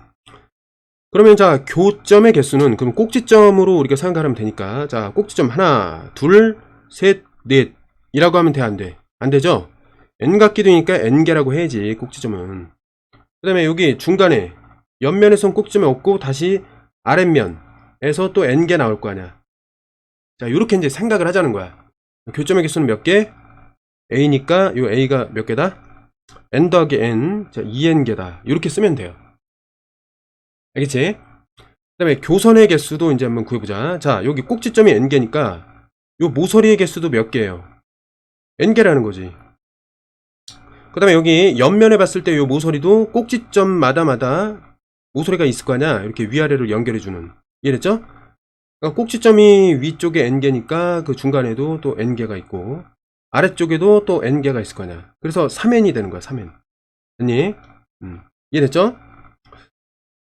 그러면 자, 교점의 개수는 그럼 꼭지점으로 우리가 생각하면 되니까, 자, 꼭지점 하나, 둘, 셋, 넷 이라고 하면 돼, 안 돼? 안 되죠? N각 기둥이니까 N개라고 해야지, 꼭지점은. 그 다음에 여기 중간에 옆면에선 꼭지점이 없고 다시 아랫면에서 또 N개 나올 거 아니야. 자, 요렇게 이제 생각을 하자는 거야. 교점의 개수는 몇 개? A니까 요 A가 몇 개다? N 더하기 N, 자, 2N개다. 이렇게 쓰면 돼요. 알겠지? 그 다음에 교선의 개수도 이제 한번 구해보자. 자, 여기 꼭지점이 N개니까 요 모서리의 개수도 몇 개예요? N개라는 거지. 그 다음에 여기 옆면에 봤을 때 요 모서리도 꼭지점마다 모서리가 있을 거 아니야? 이렇게 위아래를 연결해주는. 이해됐죠? 그러니까 꼭지점이 위쪽에 N개니까 그 중간에도 또 N개가 있고 아래쪽에도 또 N개가 있을 거 아니야. 그래서 3N이 되는 거야, 3N. 됐니? 이해됐죠?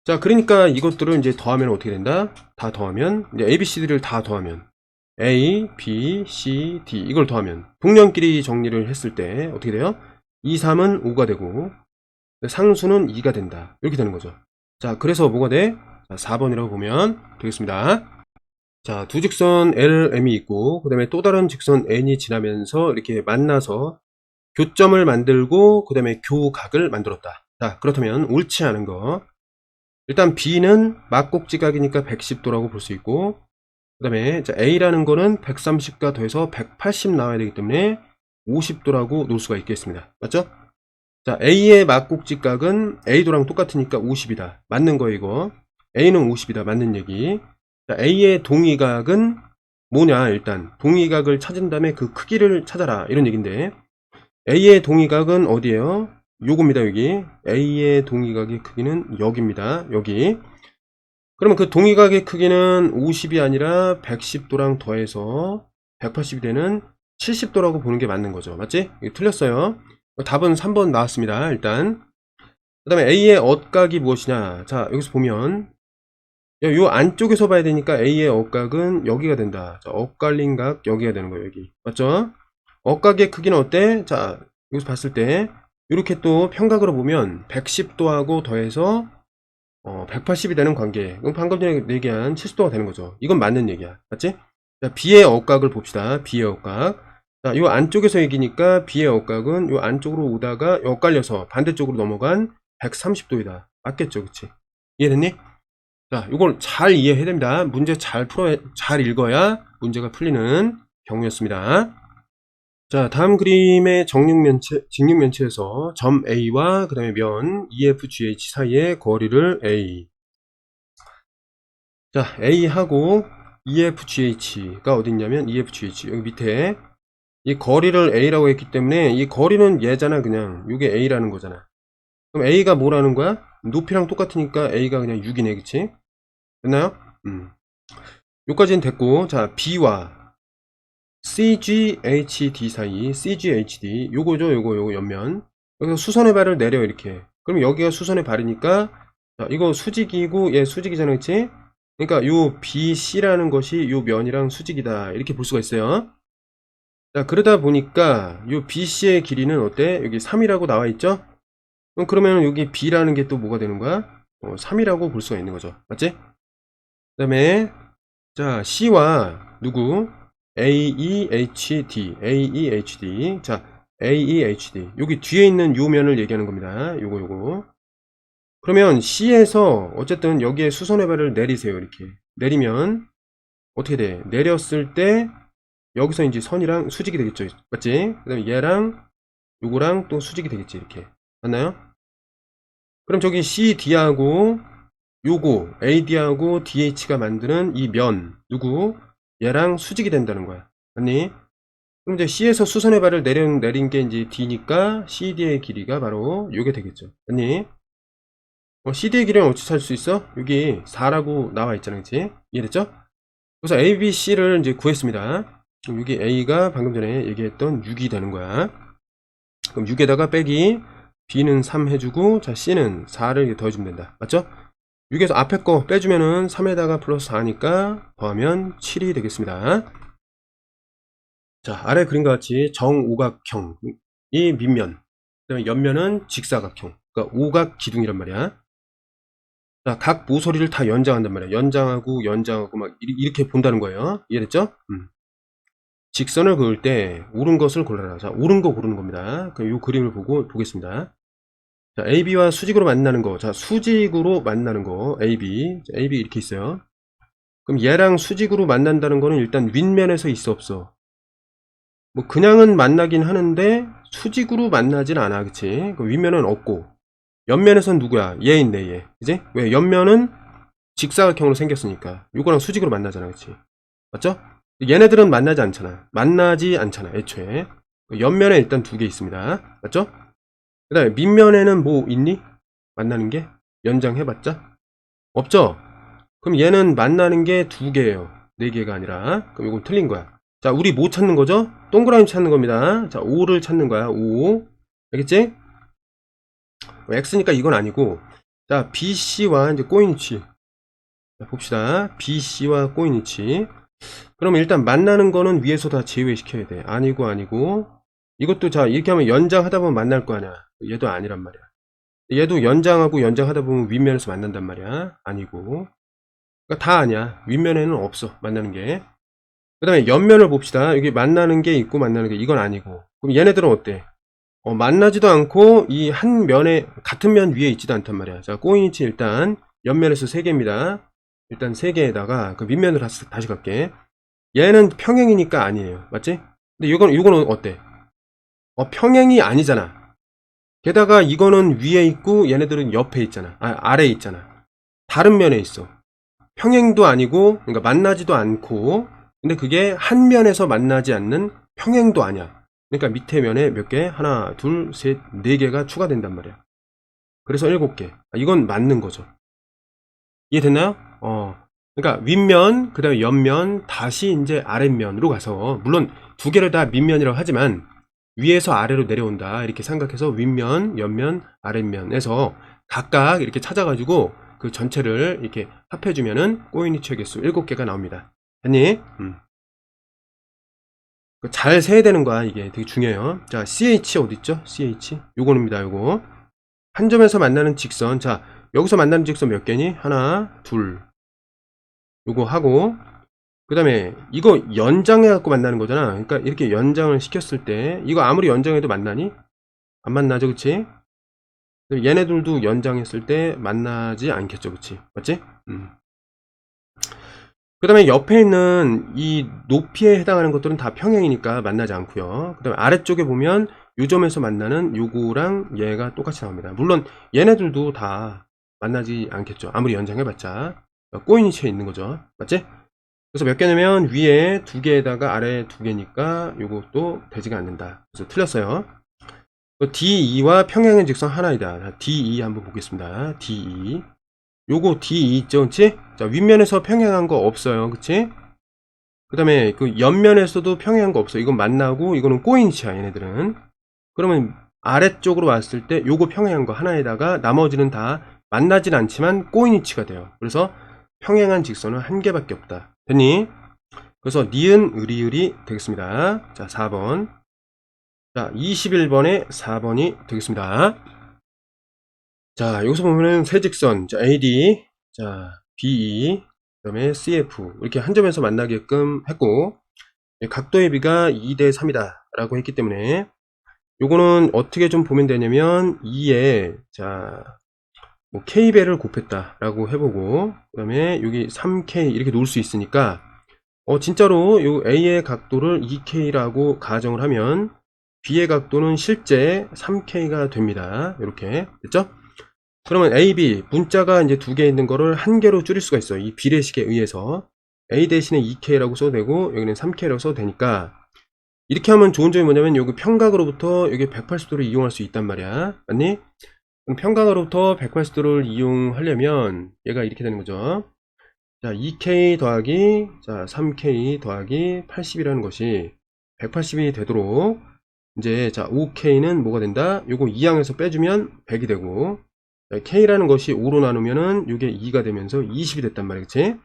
자, 그러니까 이것들을 이제 더하면 어떻게 된다? 다 더하면, 이제 A, B, C, D를 다 더하면, A, B, C, D, 이걸 더하면, 동량끼리 정리를 했을 때, 어떻게 돼요? 2, 3은 5가 되고, 상수는 2가 된다. 이렇게 되는 거죠. 자, 그래서 뭐가 돼? 자, 4번이라고 보면 되겠습니다. 자, 두 직선 L, M이 있고, 그 다음에 또 다른 직선 N이 지나면서 이렇게 만나서 교점을 만들고, 그 다음에 교각을 만들었다. 자, 그렇다면 옳지 않은 거. 일단 B는 막곡지각이니까 110도라고 볼 수 있고, 그 다음에 A라는 거는 130과 더해서 180 나와야 되기 때문에 50도라고 놓을 수가 있겠습니다. 맞죠? 자, A의 막곡지각은 A도랑 똑같으니까 50이다. 맞는 거 이거. A는 50이다. 맞는 얘기. 자, A의 동의각은 뭐냐? 일단 동의각을 찾은 다음에 그 크기를 찾아라. 이런 얘기인데, A의 동의각은 어디에요? 요겁니다. 여기 A의 동의각의 크기는 여기입니다. 여기. 그러면 그 동의각의 크기는 50이 아니라 110도랑 더해서 180이 되는 70도라고 보는 게 맞는 거죠. 맞지? 이거 틀렸어요. 답은 3번 나왔습니다. 일단 그 다음에 A의 억각이 무엇이냐. 자, 여기서 보면 요 안쪽에서 봐야 되니까 A의 억각은 여기가 된다. 자, 억갈린 각 여기가 되는 거예요. 여기. 맞죠? 억각의 크기는 어때? 자, 여기서 봤을 때 이렇게 또 평각으로 보면 110도하고 더해서 180이 되는 관계. 그럼 방금 전에 얘기한 70도가 되는 거죠. 이건 맞는 얘기야. 맞지? 자, B의 억각을 봅시다. B의 억각. 자, 요 안쪽에서 얘기니까 B의 억각은 요 안쪽으로 오다가 엇갈려서 반대쪽으로 넘어간 130도이다. 맞겠죠? 그치? 이해됐니? 자, 요걸 잘 이해해야 됩니다. 문제 잘 읽어야 문제가 풀리는 경우였습니다. 자, 다음 그림의 직육면체에서 점 A와 그 다음에 면 EFGH 사이의 거리를 A. 자, A하고 EFGH가 어디 있냐면 EFGH 여기 밑에 이 거리를 A라고 했기 때문에 이 거리는 얘잖아. 그냥 이게 A라는 거잖아. 그럼 A가 뭐라는 거야? 높이랑 똑같으니까 A가 그냥 6이네. 그치? 됐나요? 요까지는 됐고, 자 B와 CGHD 사이 CGHD 요거죠. 요거 옆면 여기서 수선의 발을 내려 이렇게. 그럼 여기가 수선의 발이니까 자, 이거 수직이고 얘 수직이잖아. 그치? 그러니까 요 BC라는 것이 요 면이랑 수직이다 이렇게 볼 수가 있어요. 자 그러다 보니까 요 BC의 길이는 어때? 여기 3이라고 나와 있죠? 그러면 여기 B라는 게 또 뭐가 되는 거야? 3이라고 볼 수가 있는 거죠. 맞지? 그 다음에 자 C와 누구? AEHD 자 AEHD 여기 뒤에 있는 요 면을 얘기하는 겁니다. 요거 그러면 C에서 어쨌든 여기에 수선의 발을 내리세요. 이렇게 내리면 어떻게 돼? 내렸을 때 여기서 이제 선이랑 수직이 되겠죠. 맞지? 그 다음에 얘랑 요거랑 또 수직이 되겠지. 이렇게 맞나요? 그럼 저기 CD하고 요거 AD하고 DH가 만드는 이 면 누구? 얘랑 수직이 된다는 거야. 맞니? 그럼 이제 C에서 수선의 발을 내린 게 이제 D니까 CD의 길이가 바로 요게 되겠죠. 맞니? CD의 길이는 어찌 찾을 수 있어? 여기 4라고 나와 있잖아. 그치? 이해됐죠? 그래서 A, B, C를 이제 구했습니다. 그럼 여기 A가 방금 전에 얘기했던 6이 되는 거야. 그럼 6에다가 빼기 B는 3 해주고 자 C는 4를 더해주면 된다. 맞죠? 6에서 앞에 거 빼주면은 3에다가 플러스 4니까 더하면 7이 되겠습니다. 자 아래 그림과 같이 정오각형이 밑면 그다음에 옆면은 직사각형 그러니까 오각 기둥이란 말이야. 자, 각 모서리를 다 연장한단 말이야. 연장하고 막 이렇게 본다는 거예요. 이해됐죠? 직선을 그을 때 옳은 것을 골라라. 자, 옳은 거 고르는 겁니다. 그럼 이 그림을 보겠습니다. 자, AB와 수직으로 만나는 거. 자, 수직으로 만나는 거. AB. 자, AB 이렇게 있어요. 그럼 얘랑 수직으로 만난다는 거는 일단 윗면에서 있어 없어? 뭐 그냥은 만나긴 하는데 수직으로 만나진 않아. 그치? 그럼 윗면은 없고 옆면에선 누구야? 얘 있네 얘. 그지? 왜? 옆면은 직사각형으로 생겼으니까 요거랑 수직으로 만나잖아. 그치? 맞죠? 얘네들은 만나지 않잖아 애초에. 옆면에 일단 두 개 있습니다. 맞죠? 그 다음에 밑면에는 뭐 있니? 만나는 게? 연장해봤자? 없죠? 그럼 얘는 만나는 게 두 개예요. 네 개가 아니라. 그럼 이건 틀린 거야. 자 우리 뭐 찾는 거죠? 동그라미 찾는 겁니다. 자 5를 찾는 거야. 5 알겠지? X니까 이건 아니고 자 BC와 이제 꼬인 위치 봅시다. BC와 꼬인 위치 그러면 일단 만나는 거는 위에서 다 제외시켜야 돼. 아니고 이것도 자 이렇게 하면 연장하다 보면 만날 거 아니야. 얘도 아니란 말이야. 얘도 연장하고 연장하다 보면 윗면에서 만난단 말이야. 아니고 그러니까 다 아니야. 윗면에는 없어 만나는 게. 그 다음에 옆면을 봅시다. 여기 만나는 게 있고 만나는 게 이건 아니고 그럼 얘네들은 어때? 만나지도 않고 이 한 면에 같은 면 위에 있지도 않단 말이야. 자 꼬인 위치 일단 옆면에서 3개입니다. 일단 3개에다가 그 밑면으로 다시 갈게. 얘는 평행이니까 아니에요. 맞지? 근데 이거는 어때? 평행이 아니잖아. 게다가 이거는 위에 있고 얘네들은 옆에 있잖아. 아래에 있잖아. 다른 면에 있어. 평행도 아니고 그러니까 만나지도 않고 근데 그게 한 면에서 만나지 않는 평행도 아니야. 그러니까 밑에 면에 몇 개? 하나, 둘, 셋, 네 개가 추가된단 말이야. 그래서 7개. 이건 맞는 거죠. 이해됐나요? 그러니까 윗면, 그 다음에 옆면, 다시 이제 아랫면으로 가서 물론 두 개를 다 밑면이라고 하지만 위에서 아래로 내려온다 이렇게 생각해서 윗면, 옆면, 아랫면에서 각각 이렇게 찾아가지고 그 전체를 이렇게 합해주면은 꼬인 위치의 개수 7개가 나옵니다. 됐니? 잘 세야 되는 거야. 이게 되게 중요해요. 자 CH 어딨죠? CH 요거입니다. 요거 한 점에서 만나는 직선. 자 여기서 만나는 직선 몇 개니? 하나 둘 요거 하고 그 다음에 이거 연장해 갖고 만나는 거잖아. 그러니까 이렇게 연장을 시켰을 때 이거 아무리 연장해도 만나니? 안 만나죠. 그치? 얘네들도 연장했을 때 만나지 않겠죠. 그치? 맞지? 그 다음에 옆에 있는 이 높이에 해당하는 것들은 다 평행이니까 만나지 않고요. 그 다음에 아래쪽에 보면 요 점에서 만나는 요거랑 얘가 똑같이 나옵니다. 물론 얘네들도 다 만나지 않겠죠. 아무리 연장해봤자 꼬인 위치에 있는 거죠. 맞지? 그래서 몇 개냐면 위에 2개에다가 아래 2개니까 요것도 되지가 않는다. 그래서 틀렸어요. D2와 평행한 직선 하나이다. D2 한번 보겠습니다. D2. 요거 D2 있죠, 그치? 자, 윗면에서 평행한 거 없어요, 그치? 그 다음에 그 옆면에서도 평행한 거 없어. 이건 만나고 이거는 꼬인치야, 얘네들은. 그러면 아래쪽으로 왔을 때 요거 평행한 거 하나에다가 나머지는 다 만나진 않지만 꼬인치가 돼요. 그래서 평행한 직선은 한 개밖에 없다. 됐니? 그래서 니은 의리의리 되겠습니다. 자, 4번. 자, 21번에 4번이 되겠습니다. 자, 여기서 보면은 세 직선, 자, AD, 자, BE, 그 다음에 CF, 이렇게 한 점에서 만나게끔 했고, 각도의 비가 2대 3이다 라고 했기 때문에 요거는 어떻게 좀 보면 되냐면 2에 자 뭐 K배를 곱했다 라고 해보고, 그 다음에 여기 3K 이렇게 놓을 수 있으니까 진짜로 요 A의 각도를 2K라고 가정을 하면 B의 각도는 실제 3K가 됩니다. 이렇게 됐죠? 그러면 AB 문자가 이제 2개 있는 거를 1개로 줄일 수가 있어요. 이 비례식에 의해서 A 대신에 2K라고 써도 되고 여기는 3K라고 써도 되니까, 이렇게 하면 좋은 점이 뭐냐면 여기 평각으로부터 여기 180도를 이용할 수 있단 말이야. 맞니? 그럼 평각으로부터 180도를 이용하려면 얘가 이렇게 되는 거죠. 자, 2K 더하기 자 3K 더하기 80이라는 것이 180이 되도록 이제 자 5K는 뭐가 된다? 요거 2항에서 빼주면 100이 되고, K라는 것이 5로 나누면은 요게 2가 되면서 20이 됐단 말이야. 그치?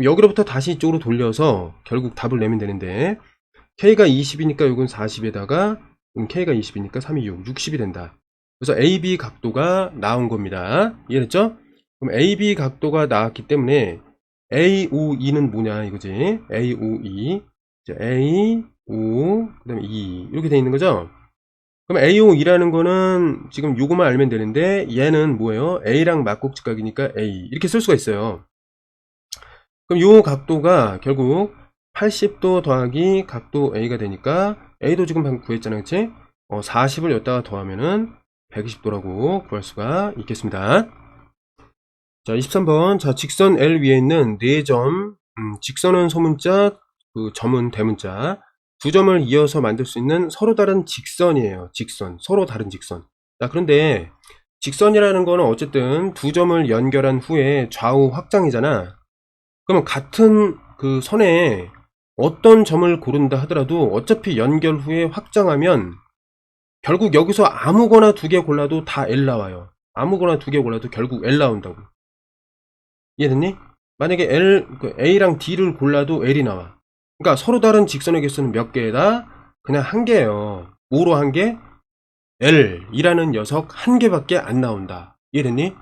여기로부터 다시 이쪽으로 돌려서 결국 답을 내면 되는데, K가 20이니까 요건 40에다가 K가 20이니까 3이 6, 60이 된다. 그래서 AB 각도가 나온 겁니다. 이해됐죠? 그럼 AB 각도가 나왔기 때문에 AOE는 뭐냐 이거지. AOE, A, O, 그 다음에 E 이렇게 돼 있는 거죠. 그럼 AOE라는 거는 지금 요거만 알면 되는데, 얘는 뭐예요? A랑 막곡직각이니까 A 이렇게 쓸 수가 있어요. 그럼 요 각도가 결국 80도 더하기 각도 A가 되니까, A도 지금 방금 구했잖아, 그치? 40을 여기다가 더하면은 120도라고 구할 수가 있겠습니다. 자, 23번. 자, 직선 L 위에 있는 4점, 직선은 소문자, 그 점은 대문자, 2점을 이어서 만들 수 있는 서로 다른 직선이에요. 직선. 서로 다른 직선. 자, 그런데 직선이라는 거는 어쨌든 2점을 연결한 후에 좌우 확장이잖아. 그러면 같은 그 선에 어떤 점을 고른다 하더라도 어차피 연결 후에 확장하면 결국 여기서 아무거나 2개 골라도 다 L 나와요. 아무거나 2개 골라도 결국 L 나온다고. 이해됐니? 만약에 A랑 D를 골라도 L이 나와. 그러니까 서로 다른 직선의 개수는 몇 개다? 그냥 한 개예요. 뭐로 한 개? L이라는 녀석 한 개밖에 안 나온다. 이해됐니?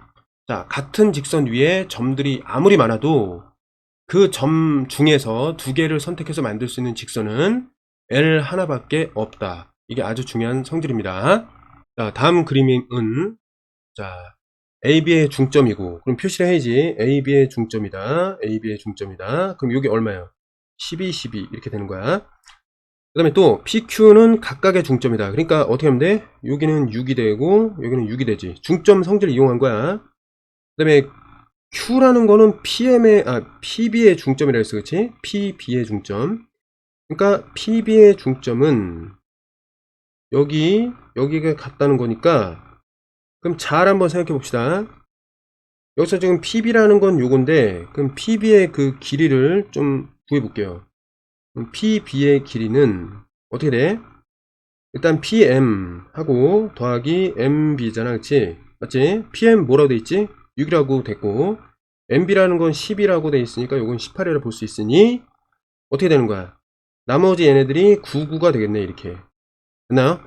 자, 같은 직선 위에 점들이 아무리 많아도 그 점 중에서 2개를 선택해서 만들 수 있는 직선은 L 하나밖에 없다. 이게 아주 중요한 성질입니다. 자, 다음 그림은 자, AB의 중점이고, 그럼 표시를 해야지. AB의 중점이다. AB의 중점이다. 그럼 이게 얼마야? 12, 12 이렇게 되는 거야. 그 다음에 또 PQ는 각각의 중점이다. 그러니까 어떻게 하면 돼? 여기는 6이 되고 여기는 6이 되지. 중점 성질을 이용한 거야. 그 다음에 Q라는 거는 PB의 중점이라 했어. 그치? PB의 중점. 그러니까 PB의 중점은 여기가 같다는 거니까, 그럼 잘 한번 생각해 봅시다. 여기서 지금 PB라는 건 요건데, 그럼 PB의 그 길이를 좀 구해 볼게요. 그럼 PB의 길이는 어떻게 돼? 일단 PM 하고 더하기 MB잖아. 그치? 맞지? PM 뭐라고 돼 있지? 6이라고 됐고, MB라는 건 10이라고 돼 있으니까 요건 18이라고 볼 수 있으니 어떻게 되는 거야? 나머지 얘네들이 99가 되겠네. 이렇게 됐나요?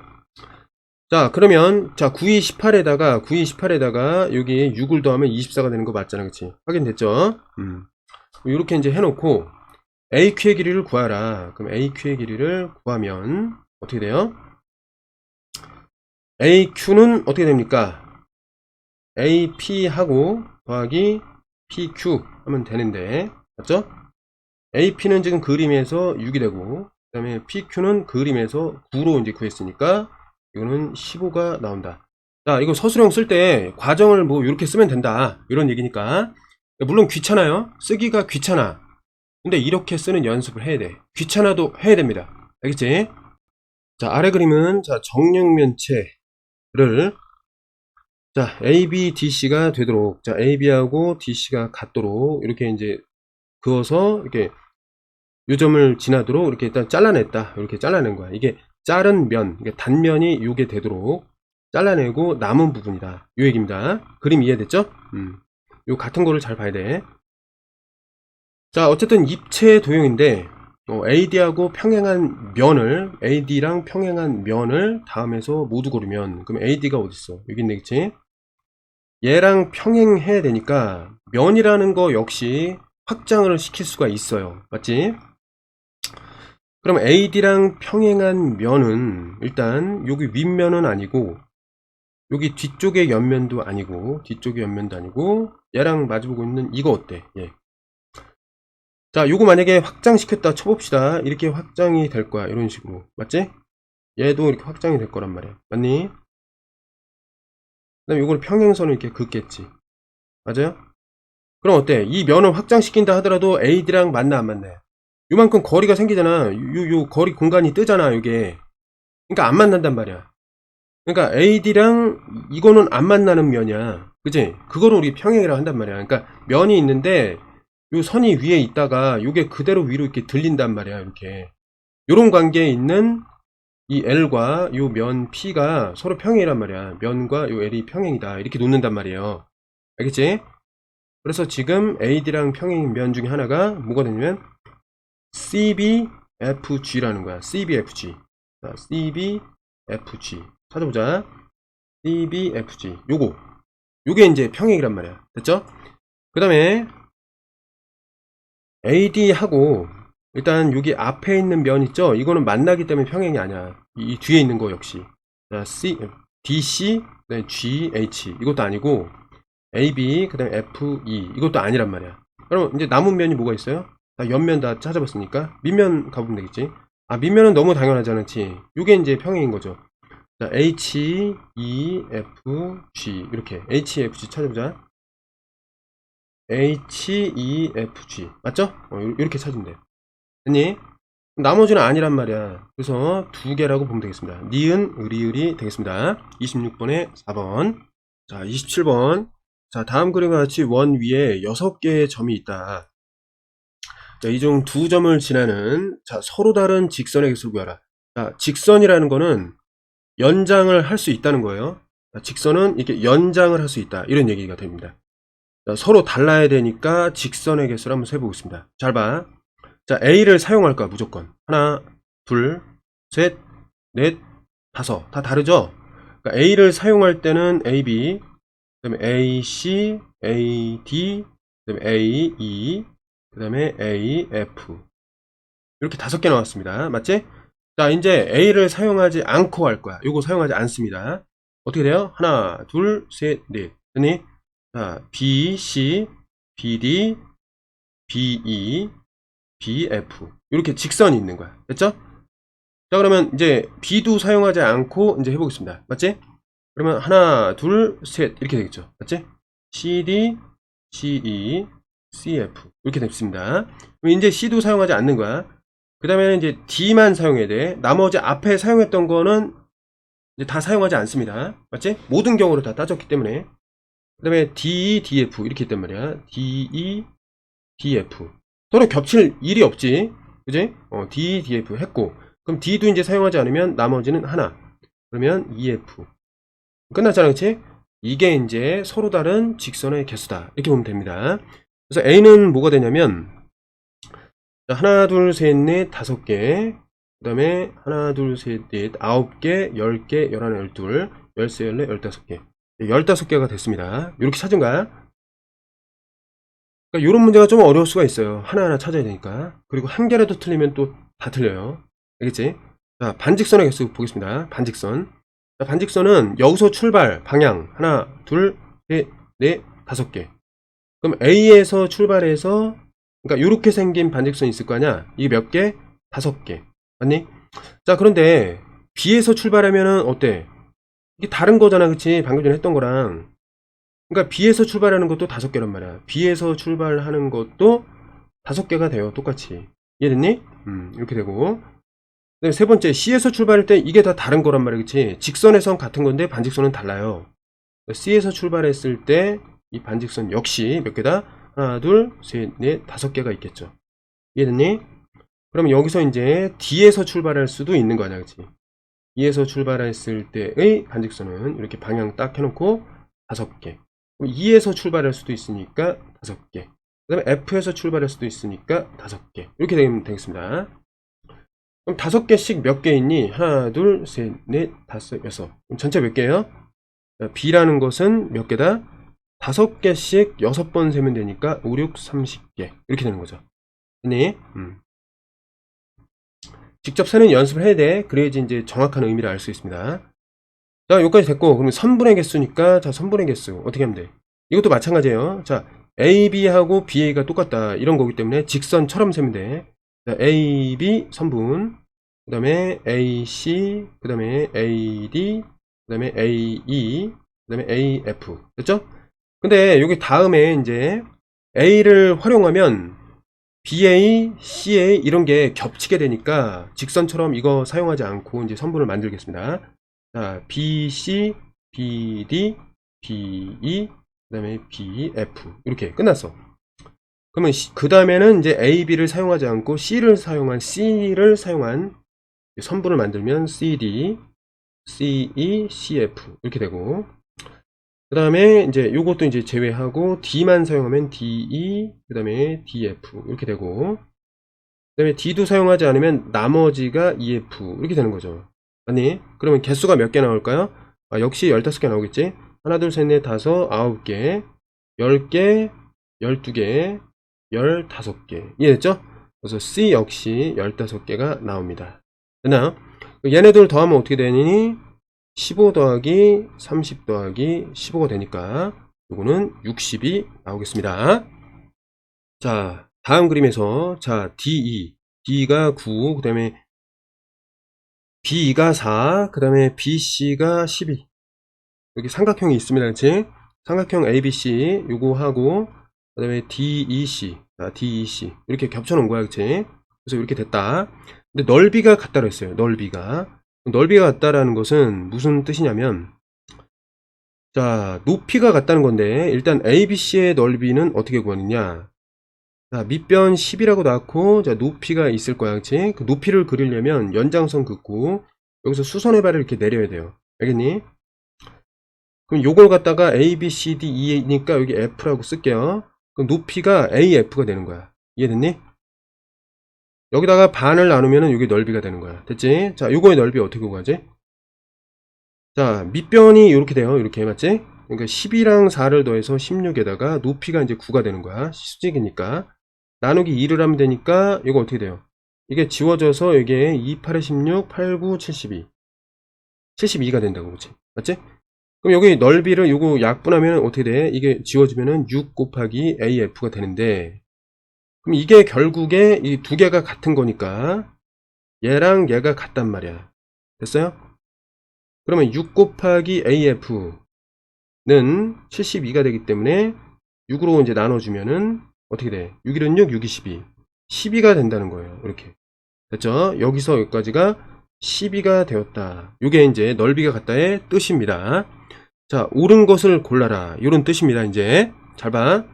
자, 그러면 자 92, 18에다가 여기 6을 더하면 24가 되는 거 맞잖아. 그치? 확인됐죠? 이렇게 이제 해놓고 AQ의 길이를 구하라. 그럼 AQ의 길이를 구하면 어떻게 돼요? AQ는 어떻게 됩니까? AP하고 더하기 PQ 하면 되는데, 맞죠? AP는 지금 그림에서 6이 되고, 그 다음에 PQ는 그림에서 9로 이제 구했으니까 이거는 15가 나온다. 자, 이거 서술형 쓸 때 과정을 뭐 이렇게 쓰면 된다, 이런 얘기니까. 물론 귀찮아요. 쓰기가 귀찮아. 근데 이렇게 쓰는 연습을 해야 돼. 귀찮아도 해야 됩니다. 알겠지? 자, 아래 그림은 자 정육면체를 자 AB, DC가 되도록 자 AB하고 DC가 같도록 이렇게 이제 그어서 이렇게 요점을 지나도록 이렇게 일단 잘라냈다. 이렇게 잘라낸 거야. 이게 자른 면, 이게 단면이 요게 되도록 잘라내고 남은 부분이다. 요 얘기입니다. 그림 이해됐죠? 요 같은 거를 잘 봐야 돼. 자, 어쨌든 입체 도형인데 AD하고 평행한 면을 AD랑 평행한 면을 다음에서 모두 고르면 그럼 AD가 어딨어? 여기 있네, 그치? 얘랑 평행해야 되니까 면이라는 거 역시 확장을 시킬 수가 있어요. 맞지? 그럼 AD랑 평행한 면은 일단 여기 윗면은 아니고 여기 뒤쪽의 옆면도 아니고 뒤쪽의 옆면도 아니고 얘랑 마주보고 있는 이거 어때? 예. 자, 요거 만약에 확장시켰다 쳐봅시다. 이렇게 확장이 될 거야. 이런 식으로. 맞지? 얘도 이렇게 확장이 될 거란 말이야. 맞니? 그 다음에 요걸 평행선을 이렇게 긋겠지. 맞아요? 그럼 어때? 이 면을 확장시킨다 하더라도 AD랑 맞나 안 맞나요? 요만큼 거리가 생기잖아. 요 거리 공간이 뜨잖아, 요게. 그러니까 안 만난단 말이야. 그러니까 AD랑 이거는 안 만나는 면이야. 그치? 그거를 우리 평행이라고 한단 말이야. 그러니까 면이 있는데 요 선이 위에 있다가 요게 그대로 위로 이렇게 들린단 말이야. 이렇게. 요런 관계에 있는 이 L과 요 면 P가 서로 평행이란 말이야. 면과 요 L이 평행이다. 이렇게 놓는단 말이에요. 알겠지? 그래서 지금 AD랑 평행인 면 중에 하나가 뭐가 되냐면 CBFG라는 거야. CBFG. 자, CBFG. 찾아보자. CBFG. 요게 이제 평행이란 말이야. 됐죠? 그 다음에 AD하고 일단 여기 앞에 있는 면 있죠? 이거는 만나기 때문에 평행이 아니야. 이 뒤에 있는 거 역시. 자, DC, GH. 이것도 아니고 AB, 그 다음에 FE. 이것도 아니란 말이야. 그럼 이제 남은 면이 뭐가 있어요? 다 옆면 다 찾아봤으니까 밑면 가보면 되겠지. 아, 밑면은 너무 당연하지 않지. 이게 이제 평행인 거죠. 자, H, E, F, G. 이렇게 H, F, G 찾아보자. H, E, F, G. 맞죠? 이렇게 찾으면 돼요. 됐니? 나머지는 아니란 말이야. 그래서 두 개라고 보면 되겠습니다. 니은, 의리 되겠습니다. 26번에 4번. 자, 27번. 자, 다음 그림과 같이 원 위에 6개의 점이 있다. 자, 이 중 두 점을 지나는 자, 서로 다른 직선의 개수를 구하라. 자, 직선이라는 거는 연장을 할 수 있다는 거예요. 자, 직선은 이렇게 연장을 할 수 있다. 이런 얘기가 됩니다. 자, 서로 달라야 되니까 직선의 개수를 한번 세보겠습니다. 잘 봐. 자, A를 사용할 거야, 무조건. 하나, 둘, 셋, 넷, 다섯. 다 다르죠? 그러니까 A를 사용할 때는 AB, 그 다음에 AC, AD, 그 다음에 AE, 그 다음에 AF. 이렇게 5개 나왔습니다. 맞지? 자, 이제 A를 사용하지 않고 할 거야. 요거 사용하지 않습니다. 어떻게 돼요? 하나, 둘, 셋, 넷. 됐니? 자, BC, BD, BE, BF. 이렇게 직선이 있는 거야. 됐죠? 자, 그러면 이제 B도 사용하지 않고 이제 해보겠습니다. 맞지? 그러면 하나, 둘, 셋. 이렇게 되겠죠. 맞지? CD, CE, CF. 이렇게 됐습니다. 그럼 이제 C도 사용하지 않는 거야. 그 다음에 이제 D만 사용해야 돼. 나머지 앞에 사용했던 거는 이제 다 사용하지 않습니다. 맞지? 모든 경우로 다 따졌기 때문에. 그 다음에 DE, DF. 이렇게 했단 말이야. DE, DF. 서로 겹칠 일이 없지. 그지? D, DF 했고. 그럼 D도 이제 사용하지 않으면 나머지는 하나. 그러면 EF. 끝났잖아, 그치? 이게 이제 서로 다른 직선의 개수다. 이렇게 보면 됩니다. 그래서 A는 뭐가 되냐면, 하나, 둘, 셋, 넷, 5개. 그 다음에 하나, 둘, 셋, 넷, 9개, 10개, 11, 12, 13, 14, 15개. 15개가 됐습니다. 이렇게 찾은 거야. 그러니까 이런 문제가 좀 어려울 수가 있어요. 하나하나 찾아야 되니까. 그리고 한 개라도 틀리면 또 다 틀려요. 알겠지? 자, 반직선의 개수 보겠습니다. 반직선. 자, 반직선은 여기서 출발 방향 하나, 둘, 셋, 넷, 5개. 그럼 A에서 출발해서 그러니까 이렇게 생긴 반직선이 있을 거 아니야? 이게 몇 개? 5개. 맞니? 자, 그런데 B에서 출발하면은 어때? 이게 다른 거잖아, 그치? 방금 전에 했던 거랑. 그러니까 B에서 출발하는 것도 5개란 말이야. B에서 출발하는 것도 5개가 돼요. 똑같이. 이해됐니? 이렇게 되고. 그다음에 세 번째, C에서 출발할 때 이게 다 다른 거란 말이야. 그치? 직선에선 같은 건데 반직선은 달라요. C에서 출발했을 때 이 반직선 역시 몇 개다? 하나, 둘, 셋, 넷, 5개가 있겠죠. 이해됐니? 그러면 여기서 이제 D에서 출발할 수도 있는 거 아니야. 그치? D에서 출발했을 때의 반직선은 이렇게 방향 딱 해놓고 5개. 그럼 E에서 출발할 수도 있으니까 5개. 그 다음에 F에서 출발할 수도 있으니까 5개. 이렇게 되면 되겠습니다. 그럼 5개씩 몇 개 있니? 하나, 둘, 셋, 넷, 다섯, 여섯. 그럼 전체 몇 개예요? B라는 것은 몇 개다? 5개씩 6번 세면 되니까 5, 6, 30개. 이렇게 되는 거죠. 네. 직접 세는 연습을 해야 돼. 그래야지 이제 정확한 의미를 알 수 있습니다. 자, 여기까지 됐고, 그러면 선분의 개수니까, 자, 선분의 개수. 어떻게 하면 돼? 이것도 마찬가지예요. 자, AB하고 BA가 똑같다. 이런 거기 때문에 직선처럼 세면 돼. 자, AB 선분, 그 다음에 AC, 그 다음에 AD, 그 다음에 AE, 그 다음에 AF. 됐죠? 근데 여기 다음에 이제 A를 활용하면 BA, CA 이런 게 겹치게 되니까 직선처럼 이거 사용하지 않고 이제 선분을 만들겠습니다. 자, BC, BD, BE, 그 다음에 BF. 이렇게 끝났어. 그러면 그 다음에는 이제 AB를 사용하지 않고 C를 사용한 선분을 만들면 CD, CE, CF. 이렇게 되고. 그 다음에 이제 요것도 이제 제외하고 D만 사용하면 DE, 그 다음에 DF. 이렇게 되고. 그 다음에 D도 사용하지 않으면 나머지가 EF. 이렇게 되는 거죠. 아니, 그러면 개수가 몇 개 나올까요? 아, 역시 15개 나오겠지? 하나, 둘, 셋, 넷, 다섯, 9개, 10개, 12개, 15개. 이해됐죠? 그래서 C 역시 15개가 나옵니다. 됐나요? 얘네들 더하면 어떻게 되니? 15 더하기 30 더하기 15가 되니까 요거는 60이 나오겠습니다. 자, 다음 그림에서 자, DE, D가 9, 그 다음에 B가 4, 그 다음에 BC가 12. 여기 삼각형이 있습니다. 그치? 삼각형 ABC 요거 하고 그 다음에 DEC, DEC 이렇게 겹쳐 놓은 거야. 그치? 그래서 이렇게 됐다. 근데 넓이가 같다고 했어요. 넓이가 같다라는 것은 무슨 뜻이냐면, 자, 높이가 같다는 건데, 일단 ABC의 넓이는 어떻게 구하느냐. 자, 밑변 10이라고 낳고, 자, 높이가 있을 거야. 그치? 그 높이를 그리려면 연장선 긋고, 여기서 수선의 발을 이렇게 내려야 돼요. 알겠니? 그럼 요걸 갖다가 A, B, C, D, E니까 여기 F라고 쓸게요. 그럼 높이가 AF가 되는 거야. 이해됐니? 여기다가 반을 나누면은 이게 넓이가 되는 거야. 됐지? 자, 요거의 넓이 어떻게 구하지? 자, 밑변이 이렇게 돼요. 이렇게 맞지? 그러니까 10이랑 4를 더해서 16에다가 높이가 이제 9가 되는 거야. 수직이니까. 나누기 2를 하면 되니까 이거 어떻게 돼요? 이게 지워져서 이게 2, 8에 16, 8, 9, 72. 72가 된다고. 그렇지? 맞지? 그럼 여기 넓이를 요거 약분하면 어떻게 돼? 이게 지워지면은 6 곱하기 AF가 되는데, 그럼 이게 결국에 이 두 개가 같은 거니까 얘랑 얘가 같단 말이야. 됐어요? 그러면 6 곱하기 AF는 72가 되기 때문에 6으로 이제 나눠주면은 어떻게 돼? 6, 1은 6, 6, 2, 12. 12가 된다는 거예요. 이렇게. 됐죠? 여기서 여기까지가 12가 되었다. 이게 이제 넓이가 같다의 뜻입니다. 자, 옳은 것을 골라라. 이런 뜻입니다. 이제 잘 봐.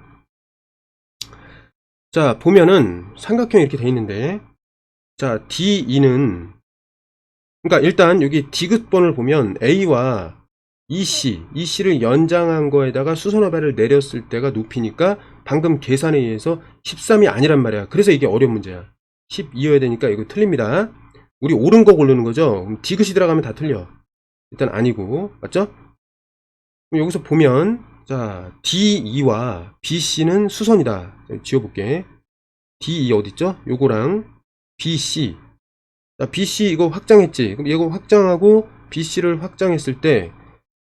자, 보면은 삼각형이 이렇게 돼 있는데, 자, DE는, 그러니까 일단 여기 디귿번을 보면 A와 EC를 연장한 거에다가 수선화발을 내렸을 때가 높이니까 방금 계산에 의해서 13이 아니란 말이야. 그래서 이게 어려운 문제야. 12여야 되니까 이거 틀립니다. 우리 옳은 거 고르는 거죠. 그럼 디귿이 들어가면 다 틀려. 일단 아니고, 맞죠? 그럼 여기서 보면, 자, DE와 BC는 수선이다. 지워볼게. DE 어딨죠? 요거랑 BC. 자, BC 이거 확장했지? 그럼 이거 확장하고 BC를 확장했을 때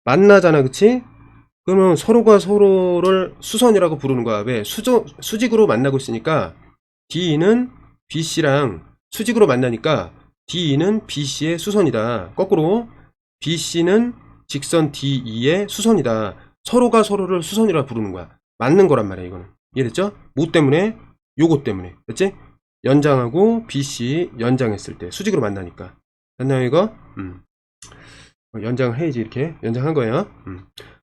만나잖아, 그치? 그러면 서로가 서로를 수선이라고 부르는 거야. 왜? 수직으로 만나고 있으니까 DE는 BC랑 수직으로 만나니까 DE는 BC의 수선이다. 거꾸로 BC는 직선 DE의 수선이다. 서로가 서로를 수선이라 부르는 거야. 맞는 거란 말이야, 이거는. 이해됐죠? 뭐 때문에? 요거 때문에. 됐지? 연장하고 BC 연장했을 때 수직으로 만나니까. 됐나요 이거? 연장을 해야지. 이렇게 연장한 거예요.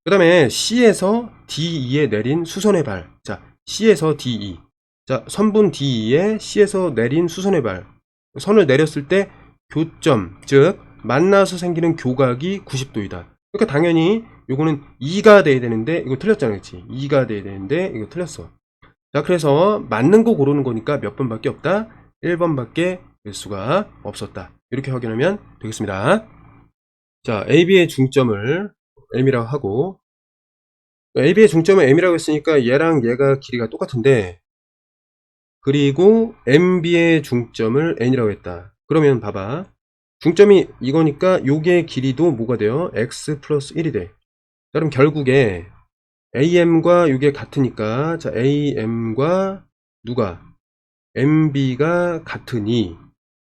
그 다음에 C에서 D2에 내린 수선의 발. 자, C에서 D2. 자, 선분 D2에 C에서 내린 수선의 발. 선을 내렸을 때 교점, 즉 만나서 생기는 교각이 90도이다. 그러니까 당연히 요거는 2가 돼야 되는데 이거 틀렸잖아, 그렇지? 2가 돼야 되는데 이거 틀렸어. 자, 그래서 맞는 거 고르는 거니까 몇 번밖에 없다? 1번밖에 될 수가 없었다. 이렇게 확인하면 되겠습니다. 자, AB의 중점을 M이라고 하고, AB의 중점을 M이라고 했으니까 얘랑 얘가 길이가 똑같은데, 그리고 MB의 중점을 N이라고 했다. 그러면 봐봐. 중점이 이거니까 요게 길이도 뭐가 돼요? X 플러스 1이 돼. 자, 그럼 결국에 AM과 요게 같으니까, 자, AM과 누가? MB가 같으니,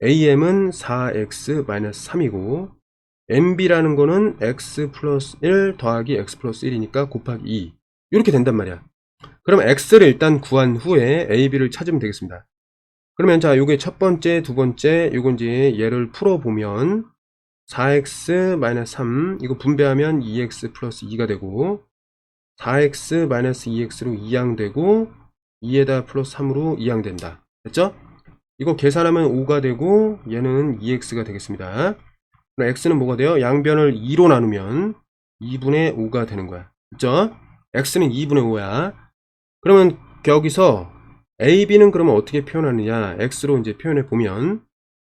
AM은 4X-3이고, MB라는 거는 X 플러스 1 더하기 X 플러스 1이니까 곱하기 2. 이렇게 된단 말이야. 그럼 X를 일단 구한 후에 AB를 찾으면 되겠습니다. 그러면 자, 요게 첫 번째, 두 번째, 요건 이제 얘를 풀어보면 4X-3 이거 분배하면 2X 플러스 2가 되고 4X-2X로 2항되고 2에다 플러스 3으로 2항된다. 됐죠? 이거 계산하면 5가 되고 얘는 2X가 되겠습니다. 그럼 X는 뭐가 돼요? 양변을 2로 나누면 2분의 5가 되는 거야. 그쵸? X는 2분의 5야. 그러면 여기서 AB는 그러면 어떻게 표현하느냐? X로 이제 표현해 보면,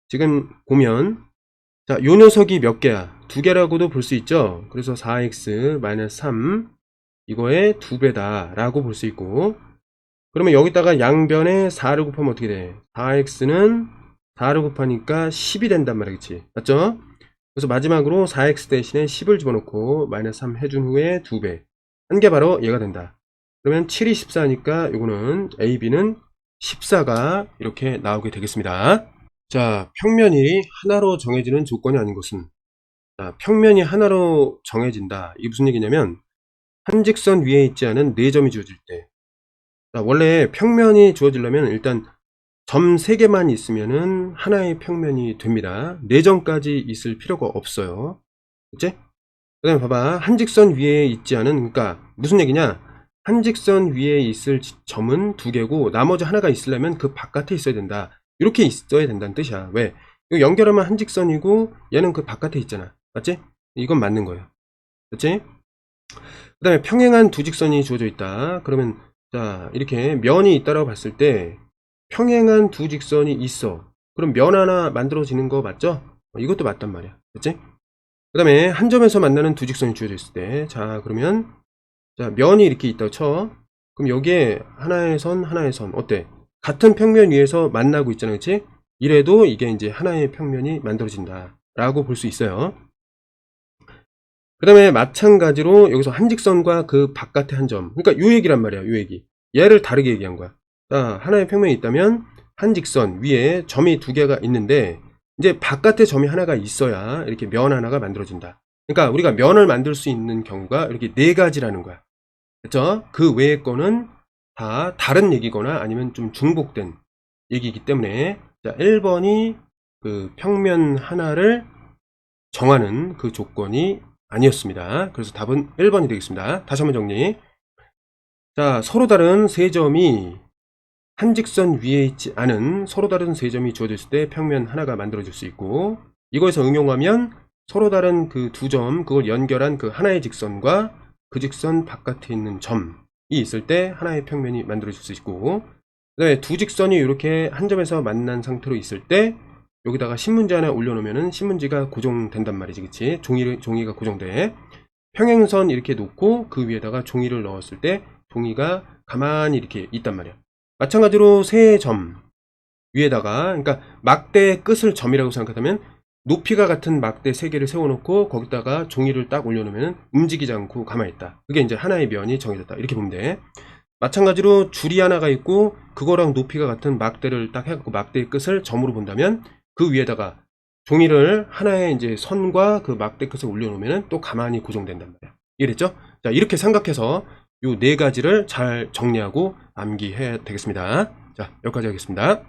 지금 보면, 자, 요 녀석이 몇 개야? 2개라고도 볼 수 있죠? 그래서 4X-3, 이거의 2배다. 라고 볼 수 있고, 그러면 여기다가 양변에 4를 곱하면 어떻게 돼? 4X는 4를 곱하니까 10이 된단 말이야. 그치? 맞죠? 그래서 마지막으로 4X 대신에 10을 집어넣고, 마이너스 3 해준 후에 2배. 한 게 바로 얘가 된다. 그러면 7이 14니까 요거는 AB는 14가 이렇게 나오게 되겠습니다. 자, 평면이 하나로 정해지는 조건이 아닌 것은, 자, 평면이 하나로 정해진다. 이게 무슨 얘기냐면 한 직선 위에 있지 않은 4점이 주어질 때, 자, 원래 평면이 주어지려면 일단 점 3개만 있으면은 하나의 평면이 됩니다. 4점까지 있을 필요가 없어요. 그치? 그 다음에 봐봐. 한 직선 위에 있지 않은, 그러니까 무슨 얘기냐? 한 직선 위에 있을 점은 2개고 나머지 하나가 있으려면 그 바깥에 있어야 된다. 이렇게 있어야 된다는 뜻이야. 왜? 이거 연결하면 한 직선이고 얘는 그 바깥에 있잖아. 맞지? 이건 맞는 거예요. 그치? 그 다음에 평행한 두 직선이 주어져 있다. 그러면 자, 이렇게 면이 있다라고 봤을 때 평행한 두 직선이 있어. 그럼 면 하나 만들어지는 거 맞죠? 이것도 맞단 말이야. 그치? 그 다음에 한 점에서 만나는 두 직선이 주어져 있을 때, 자, 그러면 자, 면이 이렇게 있다고 쳐. 그럼 여기에 하나의 선, 하나의 선. 어때? 같은 평면 위에서 만나고 있잖아. 그치? 이래도 이게 이제 하나의 평면이 만들어진다. 라고 볼 수 있어요. 그 다음에 마찬가지로 여기서 한 직선과 그 바깥의 한 점. 그러니까 요 얘기란 말이야. 요 얘기. 얘를 다르게 얘기한 거야. 자, 하나의 평면이 있다면 한 직선 위에 점이 2개가 있는데 이제 바깥에 점이 하나가 있어야 이렇게 면 하나가 만들어진다. 그러니까 우리가 면을 만들 수 있는 경우가 이렇게 4가지라는 거야. 그쵸? 그 외의 거는 다 다른 얘기거나 아니면 좀 중복된 얘기이기 때문에, 자, 1번이 그 평면 하나를 정하는 그 조건이 아니었습니다. 그래서 답은 1번이 되겠습니다. 다시 한번 정리. 자, 서로 다른 세 점이 한 직선 위에 있지 않은 서로 다른 세 점이 주어졌을 때 평면 하나가 만들어질 수 있고, 이거에서 응용하면 서로 다른 그 2점, 그걸 연결한 그 하나의 직선과 그 직선 바깥에 있는 점이 있을 때 하나의 평면이 만들어질 수 있고, 그 다음에 두 직선이 이렇게 한 점에서 만난 상태로 있을 때 여기다가 신문지 하나 올려놓으면 신문지가 고정된단 말이지. 그치? 종이가 고정돼. 평행선 이렇게 놓고 그 위에다가 종이를 넣었을 때 종이가 가만히 이렇게 있단 말이야. 마찬가지로 세 점 위에다가, 그러니까 막대의 끝을 점이라고 생각하면 높이가 같은 막대 3개를 세워놓고 거기다가 종이를 딱 올려놓으면 움직이지 않고 가만히 있다. 그게 이제 하나의 면이 정해졌다. 이렇게 보면 돼. 마찬가지로 줄이 하나가 있고 그거랑 높이가 같은 막대를 딱 해갖고 막대의 끝을 점으로 본다면 그 위에다가 종이를 하나의 이제 선과 그 막대 끝을 올려놓으면 또 가만히 고정된단 말이야. 이해됐죠? 자, 이렇게 생각해서 요 4가지를 잘 정리하고 암기해야 되겠습니다. 자, 여기까지 하겠습니다.